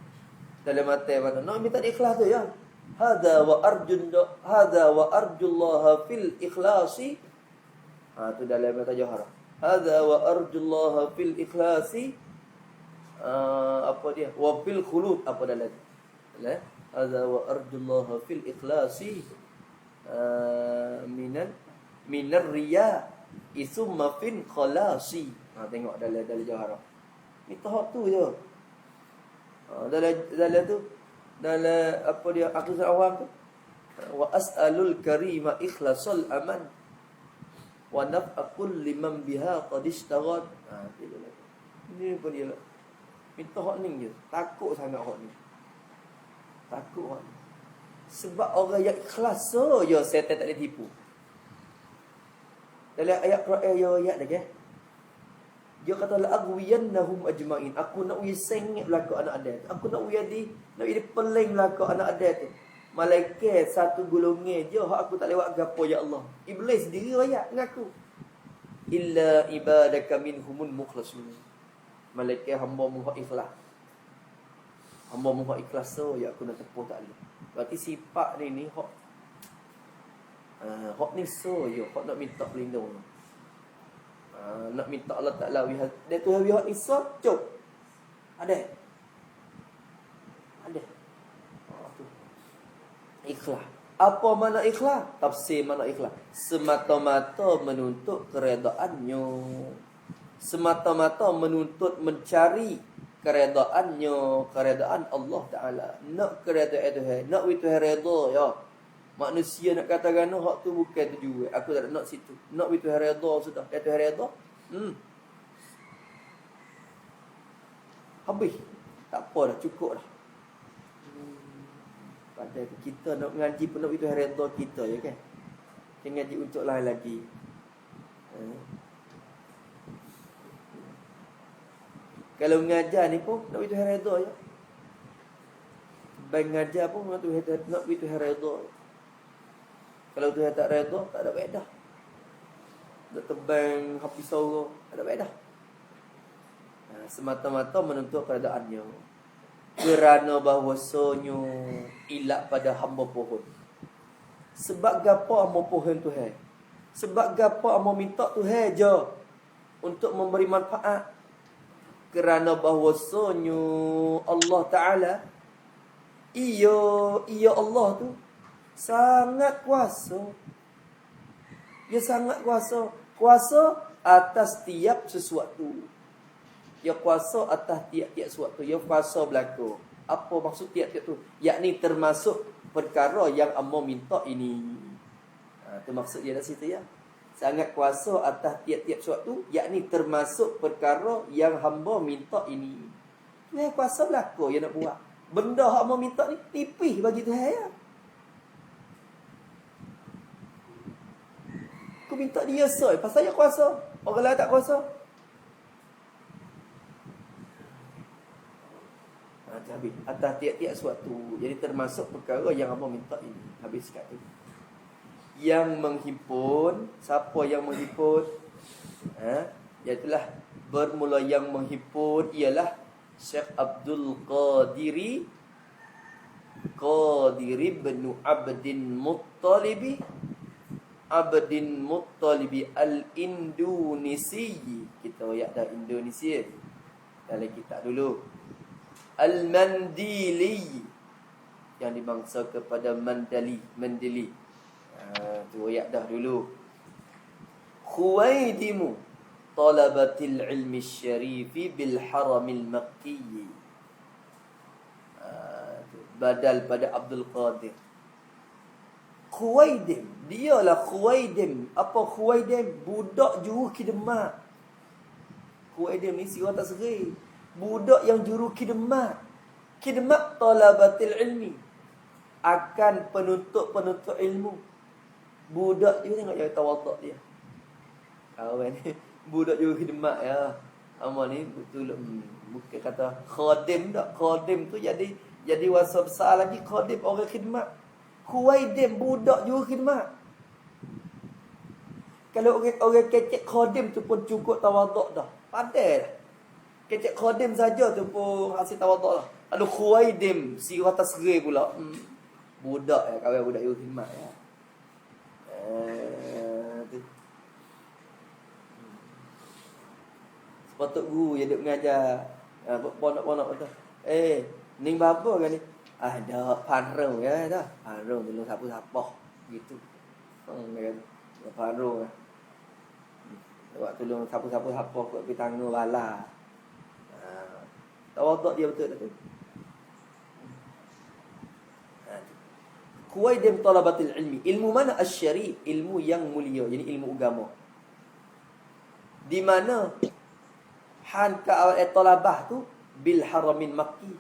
Dalam mata mana nak minta ikhlas tu ya. Hada wa arjullaha fil ikhlasi. Tu dalam mata Johara. Hada wa arjullaha fil ikhlasi. Apa dia? Wa fil khulud apa dalam? Hada wa arjullaha fil ikhlasi. Minar riya isumma fin khalasi. Tengok dalam Johara. Minta hak tu je. Dalam tu dalam apa dia akidah awam tu wa as'alul karima ikhlasal aman wa naf'akul liman biha qad ishtaghal. Ini pun dia minta hak ni je. Takut sangat hak ni. Takut hak ni. Sebab orang yang ikhlas saja setan tak boleh tipu. Dalam ayat Quran ayat dah ke? Dia kata la aghwiyannahum ajma'in. Aku nak sengit belaka anak ada. Aku nak jadi peling belaka anak ada tu. Malaikat satu golongan je hak aku tak lewat gapo ya Allah. Iblis sendiri ayat mengaku. Illa ibadaka minhumul mukhlasun. Malaikat hamba mu hak ikhlas. Hamba mu hak ikhlas so ya aku nak tepuh tak boleh. Berarti sifat ni hak hak ni so yo hak nak minta pelindung. Nak minta Allah Ta'ala dia tu wihak isa cuk. Ada tu. Ikhlas. Apa makna ikhlas? Tafsir makna ikhlas. Semata-mata menuntut keredaannya. Semata-mata menuntut mencari keredaannya, keredaan Allah Ta'ala. Nak keredaan Tuhan, nak Tuhan redha ya. Manusia nak katakan hak tu bukan tujuan. Aku tak nak situ. Nak Tuhan redha sudah. Dah Tuhan redha. Habis. Tak apa dah, cukup dah. Padahal kita nak mengaji pun nak Tuhan redha kita ya kan. Kita ngaji untuk lain lagi. Kalau mengajar ni pun nak Tuhan redha ya. Baik mengajar pun nak Tuhan redha. Kalau Tuhan tak redha, tak ada faedah. Nak tebang hafiz surah, tak ada faedah. Semata-mata menuntut keadaannya. Kerana bahawasanya ilak pada hamba pohon. Sebab gapo hamba pohon Tuhan? Sebab gapo hamba minta Tuhan je untuk memberi manfaat. Kerana bahawasanya Allah Ta'ala Ia Allah tu sangat kuasa. Dia sangat kuasa. Kuasa atas tiap sesuatu. Dia kuasa atas tiap-tiap sesuatu. Dia kuasa berlaku. Apa maksud tiap-tiap tu? Yakni termasuk perkara yang Allah minta ini. Itu maksud dia dari situ ya. Sangat kuasa atas tiap-tiap sesuatu. Yakni termasuk perkara yang hamba minta ini. Dia kuasa berlaku yang nak buat. Benda yang hamba minta ni tipis bagi Tuhan ya. Aku minta dia soy, pasal dia kuasa. Orang lain tak kuasa. Habis. Atas tiap-tiap sesuatu. Jadi termasuk perkara yang Allah minta ini. Habis kat tu. Yang menghimpun. Siapa yang menghimpun? Iaitulah bermula yang menghimpun ialah Syekh Abdul Qadiri bin Abdin Muttalibi Al-Indonesi. Kita ayat dah Indonesia. Dalam kitab dulu. Al-Mandili. Yang dimangsa kepada Mandili. Tu ayat dah dulu. Khuwaidimu talabatil ilmi syarifi bil haramil makki. Badal pada Abdul Qadir. Khuwaidim. Dialah Khuwaidim. Apa Khuwaidim? Budak juru khidmat. Khuwaidim ni si orang tak seri. Budak yang juru khidmat. Khidmat talabatil ilmi. Akan penuntut-penuntut ilmu. Budak juga tengok yang tawaduk dia. Kawan ni. Budak juru khidmat ya. Amal ni betul. Bukan kata khadim tak. Khadim tu jadi wasa besar lagi. Khadim orang khidmat. Khuwaidim budak juru khidmat. Kalau orang kecek khadim tu pun cukup tawaduk dah. Pandai dah. Kecek khadim saja tu pun hasil tawaduk dah. Lalu khuwaidim si atas gerai pula. Budak ya, kawan budak juru khidmat ya. Sepatut guru yang duk mengajar. Ponok-ponok tu. Ning bapa kan ni? Ada panrung ya dah. Panrung tolong siapa-siapa gitu. Kan. Panrung. Awak tolong siapa-siapa kau pergi tangguh bala. Tawaduk dia betul tak tu? Kuwaidim talabatil ilmi. Ilmu mana asy-syarif? Ilmu yang mulia, jadi ilmu agama. Di mana han ka talabah tu bil haramin makki.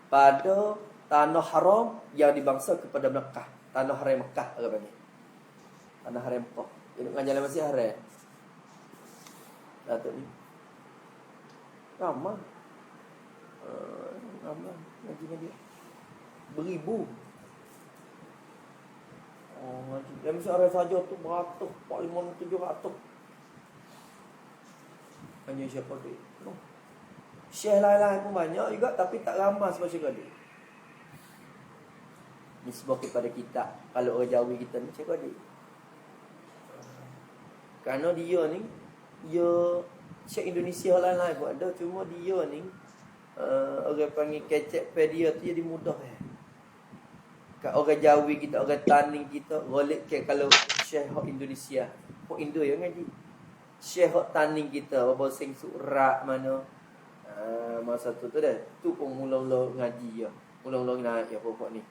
Pada tanah haram yang dibangsa kepada Mekah. Tanah haram Mekah orang panggil. Tanah haram Mekah. Ini ngajar masih haram. Datuk ni. Ramai. Ramai ngaji-ngaji. Beribu. Ngaji. Yang mesti haram saja tu beratus, 400, 700. Hanya siapa tu? Syekh lain-lain pun banyak juga, tapi tak ramai sebab dia. Nisbah kepada kita. Kalau orang Jawi kita ni, siapa dia? Kerana dia ni, dia Syekh Indonesia lain-lain pun ada. Cuma dia ni, orang panggil kecek pedia tu jadi mudah. Kat orang Jawi kita, orang Taning kita, golek ke kalau Syekh Indonesia. Kok Indo yang ngaji? Syekh Taning kita, apa sing surat mana? Masa tu dah. Tu pun mula-mula ngaji ya. Mula-mula naik ya pokok ni.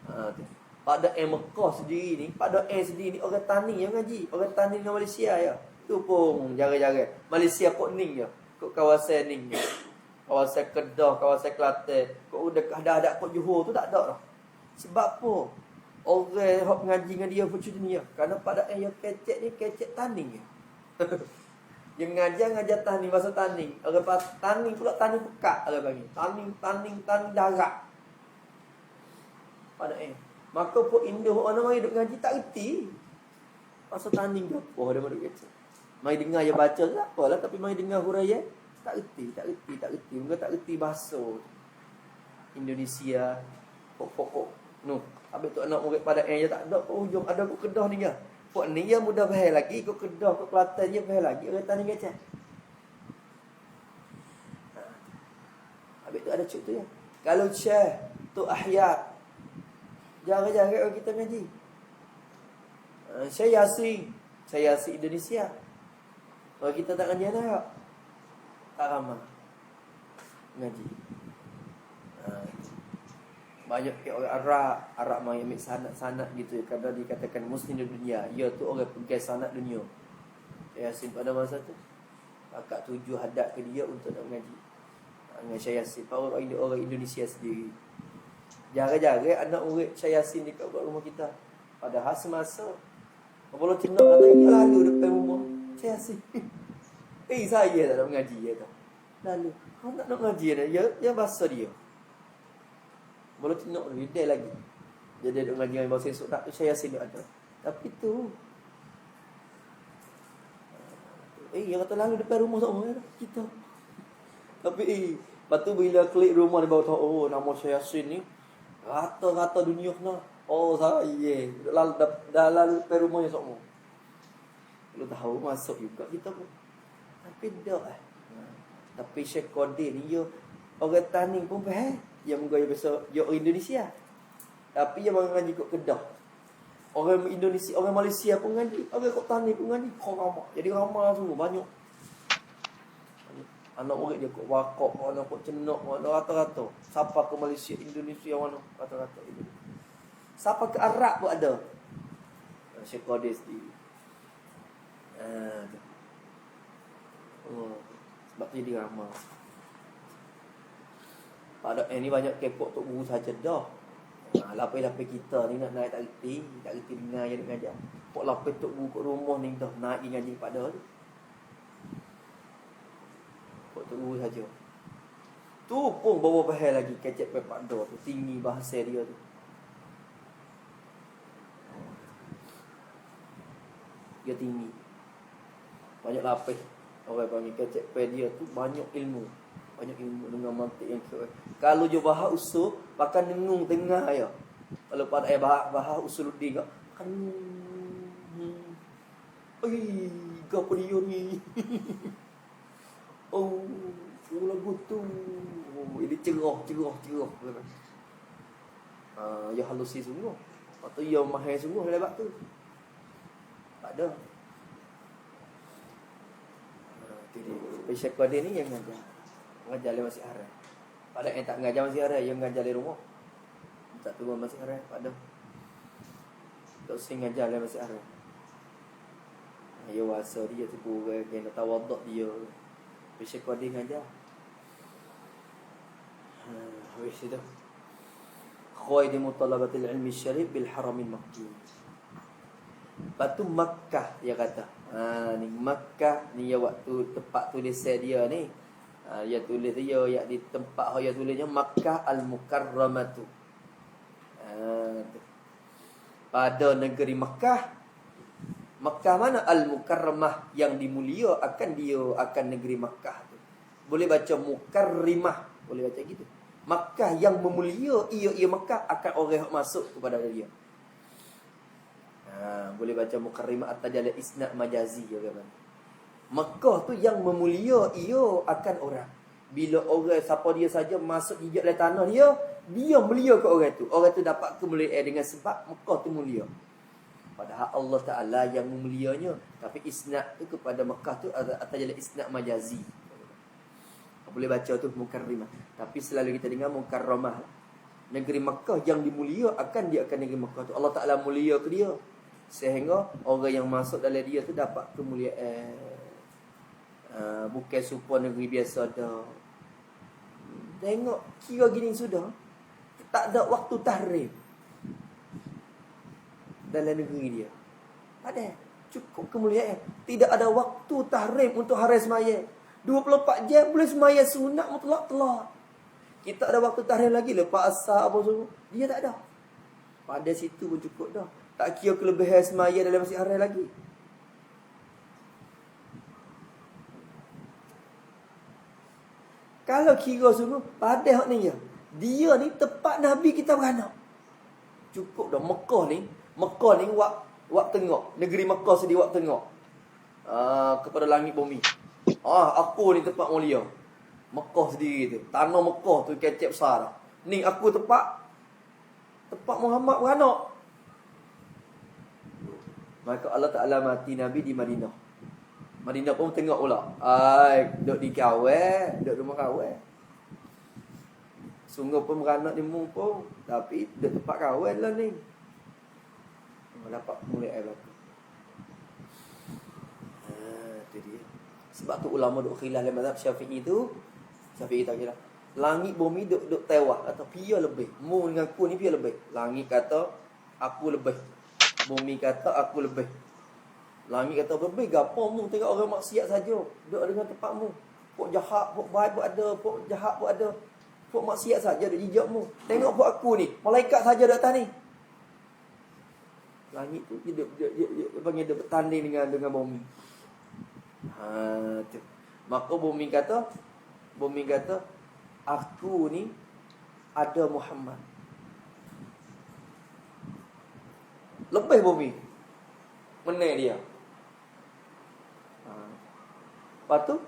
Tu. Pada Mekah sendiri ni, pada sendiri ni orang Taning yang ngaji. Orang Taning dengan Malaysia ya. Tu pun jaga-jaga. Malaysia kok Ning ya. Kok kawasan Ning ya. Kawasan Kedah, kawasan Kelantan. Kok dah ada kok Johor tu tak ada dah. Sebab apa? Orang hok ngaji dengan dia pun macam ni ya. Kerana pada yang kecek ni kecek Taning ya. Yang ngajar Taning, bahasa Taning. Orang Taning pula Taning pekat orang panggil. Taning darat. Pada maka pun Indo orang mari duk ngaji tak erti. Bahasa Taning ke apa dia duk kecek. Mari dengar je baca tak apalah, tapi mari dengar huraian tak erti. Mungkin tak erti bahasa Indonesia. Pokok. No. Habis tu anak murid pada je tak ada pun hujung ada kat Kedah ni ke. Pok ni yang mudah faham lagi, kau Kedah, kau Kelantan dia faham lagi. Orang Taning kecek. Habis tu ada cuk tu ya. Kalau Syekh tu Ahyad, jarang-jarang orang kita ngaji. Syekh Yasin Indonesia. Kalau kita tak ngaji tak? Tak ramai ngaji. Banyak orang Arab mai ambil sanad gitu ya. Kadang dikatakan muslim di dunia, ia tu orang pegang sanad dunia. Yasin pada masa tu akak tuju hadap ke dia untuk nak mengaji dengan Syekh Yasin. Orang Indonesia sendiri. Jarang-jarang anak murid Syekh Yasin dekat rumah kita. Padahal semasa kalau tengok kata ini lalu depan rumah Syekh Yasin. Saya tak nak mengaji dia tu. Lalu kau nak mengaji dia, dia bahasa dia. Boleh tengok dia lagi. Jadi duk ngaji dengan bahasa esok tak Syekh Yasin ada. Tapi tu yang kata lalu depan rumah semua kita. Tapi lepas tu bila klik rumah dia baru tahu nama Syekh Yasin ni rata-rata dunia kena. Saya dah lalu depan rumahnya semua. Kalau tahu masuk juga kita pun. Tapi dak Tapi Syekh Qadir ni dia orang Taning pun faham. Yang menggaya besar dia orang Indonesia. Tapi yang mengaji kat Kedah. Orang Indonesia, orang Malaysia pun ngaji. Orang kat Taning pun ngaji. Ramai. Jadi ramai semua banyak. Anak murid dia kat Wakok, anak kat Cenok, mana rata-rata. Siapa ke Malaysia, Indonesia mana rata-rata itu. Siapa ke Arab pun ada. Syekh Qadir sendiri. Sebab tu jadi ramah. Pada ni banyak kepok tok guru saja dah. Lapis-lapis kita ni nak naik tak reti dengar yang nak ngajar. Pok lapis tok guru kat rumah ni dah naik ngaji pada tu. Pok tok guru saja. Tu pun bawa bahaya lagi kecek pepak dah tu tinggi bahasa dia tu. Dia tinggi. Banyak lapis. Orang panggil kecek pe dia tu banyak ilmu. Banyak ilmu dengan mantik yang kira. Kalau je bahas usul, pakai nengung tengah ya. Kalau pada bahas usuluddin kak, kan gapo dia ni. Oh, lagu tu. Ini cerah. Ya halusi sungguh. Atau ya mahal sungguh lebat tu. Tak ada. Syekh Qadir ni yang ngajar le masih haram. Pada yang tak ngajar masih haram, yang ngajar di rumah. Tak turun masih haram pada. Tak sing ngajar le masih haram. Ya wasa dia tu orang yang tawaduk dia. Syekh Qadir ngajar. Habis itu. Khayd mutalabatil ilmi syarif bil haramil makki. Batu Makkah dia kata. Ni Makkah ni ya waktu tempat tulis dia ni. Dia tulis dia ya di tempat dia tulisnya Makkah Al-Mukarramatu. Pada negeri Makkah. Makkah mana Al-Mukarramah yang dimulia akan negeri Makkah tu. Boleh baca Mukarrimah, boleh baca gitu. Makkah yang memulia ia Makkah akan orang masuk kepada dia. Boleh baca Mukarrimah at-tajalla isnad majazi ya kan. Makkah tu yang memulia ia akan orang. Bila orang siapa dia saja masuk jejak dalam tanah dia mulia ke orang tu. Orang tu dapat kemuliaan dengan sebab Makkah tu mulia. Padahal Allah Taala yang memulianya, tapi isnad tu kepada Makkah tu at-tajalla isnad majazi. Boleh baca tu Mukarrimah. Tapi selalu kita dengar Mukarramah. Negeri Makkah yang dimulia akan negeri Makkah tu. Allah Taala mulia ke dia. Sehingga orang yang masuk dalam dia tu dapat kemuliaan. Bukan supaya negeri biasa dah. Tengok kira gini sudah. Tak ada waktu tahrim dalam negeri dia. Ada cukup kemuliaan. Tidak ada waktu tahrim untuk hari semaya. 24 jam boleh semaya sunat mutlak telak. Kita ada waktu tahrim lagi lepas asar apa semua. Dia tak ada. Pada situ pun cukup dah. Tak kira kelebihan semaya dalam masjid haram lagi. Kalau kira sungguh pada hak ni ya. Dia ni tepat Nabi kita beranak. Cukup dah. Mekah ni wak tengok. Negeri Mekah sendiri wak tengok. Kepada langit bumi. Aku ni tempat mulia. Mekah sendiri tu. Tanah Mekah tu kecep besar. Ni aku tempat Muhammad beranak. Maka Allah Ta'ala mati Nabi di Madinah. Madinah pun tengok pula. Duduk di kawan, duduk rumah kawan. Sungguh pun beranak di mumpung. Tapi duduk tempat kawan lah ni. Dapat mulai air berlaku. Itu dia. Sebab tu ulama duk khilaf dalam mazhab Syafi'i tu. Syafi'i tak kira. Langit bumi duk tewah. Atau pia lebih. Mu dengan aku ni pia lebih. Langit kata aku lebih. Bumi kata aku lebih. Langit kata lebih. Gapo mu tengok orang maksiat saja. Duk dengan tempat mu. Pok jahat, pok baik pun ada. Pok jahat pun ada. Pok maksiat saja duk jijak mu. Tengok pok aku ni. Malaikat saja duk atas ni. Langit tu dia panggil dia bertanding dengan bumi. Tu. Maka bumi kata aku ni ada Muhammad. Lebih bumi. Menang dia. Lepas tu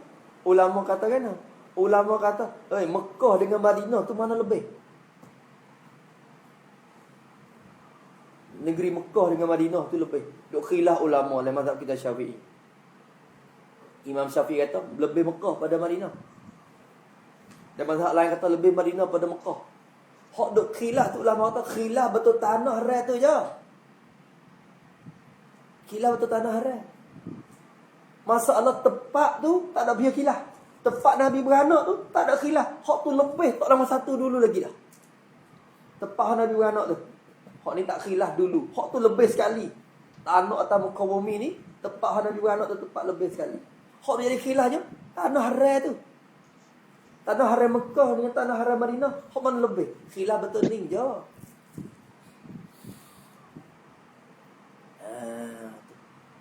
ulama kata kan? Ulama kata, Mekah dengan Madinah tu mana lebih? Negeri Mekah dengan Madinah tu lebih. Duk khilaf ulama dalam mazhab kita Syafi'i. Imam Syafi'i kata lebih Mekah pada Madinah. Dan mazhab lain kata lebih Madinah pada Mekah. Hak duk khilaf tu ulama kata khilaf betul tanah haram tu je. Khilaf betul tanah haram. Masalah tempat tu tak ada biar khilaf. Tempat Nabi beranak tu tak ada khilaf. Hak tu lebih tak nombor satu dulu lagi dah. Tempat Nabi beranak tu. Hak ni tak khilaf dulu. Hak tu lebih sekali. Tanah atas muka bumi ni, tempat Nabi beranak tu tempat lebih sekali. Hak tu jadi khilaf je. Tanah haram tu. Tanah haram Mekah dengan tanah haram Madinah, hak mana lebih? Khilaf betul ni je.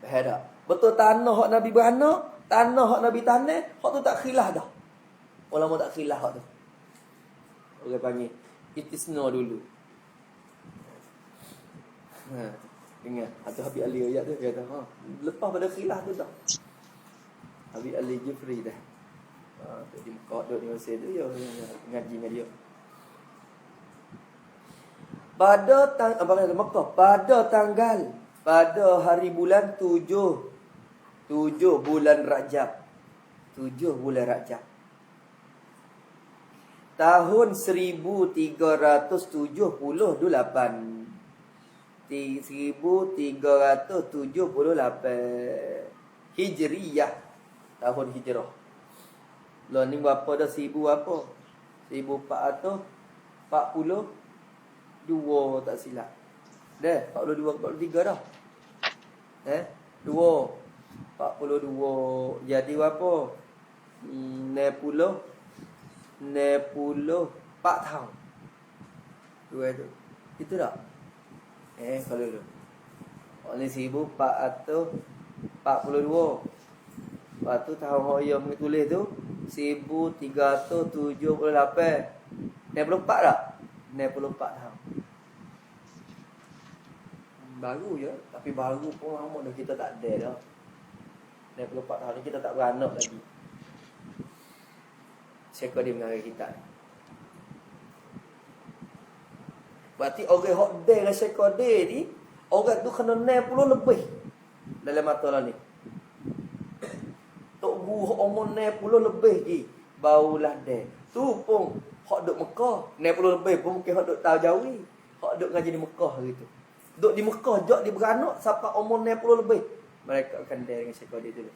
Faham tak? Betul tanah hak Nabi beranak, tanah hak Nabi tanah, hak tu tak khilaf dah. Ulama tak khilaf hak tu. Orang panggil istisna dulu. Ingat, atau Habib Ali ayat tu kata, lepas pada khilaf tu dah. Habib Ali Jufri dah. Di Mekah duduk di Mesir tu, ya, ngaji dengan dia. Pada hari bulan 7 bulan Rajab. 7 bulan Rajab. Tahun 1378. 1378 Hijriyah. Tahun Hijrah. Lah ni berapa dah 1000 apa? 1442 tak silap. Dah 42 43 dah. 42 jadi berapa? 64 tahun. Dua tu. Itu tak? Kalau tu. Ni 1442. Lepas tu tahun Hoya tulis tu 1378. 64 tak? 64 tahun. Baru je. Tapi baru pun lama dah kita tak ada dah. 64 tahun ni kita tak beranak lagi. Siapa dia mengarah kita? Berarti orang hok day dengan syekh day ni, orang tu kena 60 lebih dalam matalah ni. Tok guru hok umur 60 lebih je barulah day. Tu pun hok duk Mekah 60 lebih pun mungkin hok duk tahu jauh ni. Hok duk ngaji di Mekah gitu. Duk di Mekah jok di beranak sampai umur 60 lebih. Mereka akan day dengan syekh day tu.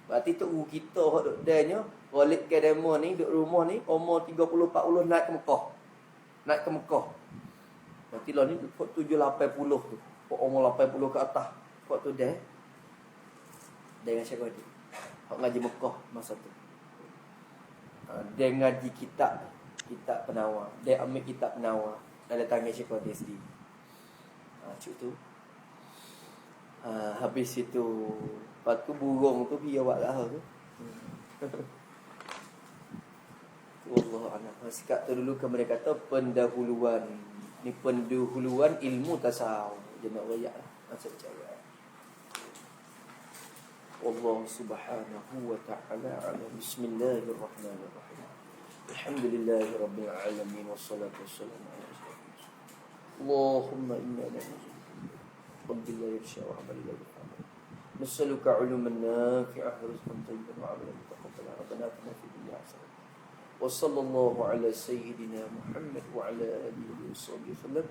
Berarti tok guru kita hok duk daynya, Walid ke demo ni duk rumah ni umur 30 40 naik ke Mekah. Naik ke Mekah. Berarti lah ni 780 tu. Umur 80 ke atas. Waktu dah dengan syekh dia. Hak ngaji Mekah masa tu. Dia ngaji kitab penawar. Dia ambil kitab penawar dalam tangan syekh dia sendiri. Cuk tu. Habis itu lepas tu burung tu biar buat lah tu. Wallahu a'lam. Sikap tu dulu ke mereka kata pendahuluan. Ni pendahuluan ilmu tasawuf. Dia nak rayak lah. Macam cara. Allah subhanahu wa ta'ala ala. Bismillahirrahmanirrahim. Alhamdulillahi rabbil alamin. Wassalatu wassalamu ala rasulillah. Allahumma inna na'udzu billahi min syarri ma yadhurru. Nas'aluka 'ilman nafi'an wa rizqan tayyiban wa 'amalan mutaqabbalan. Rabbana atina fid dunya hasanah. وصلى الله على سيدنا محمد وعلى آله وصحبه وسلم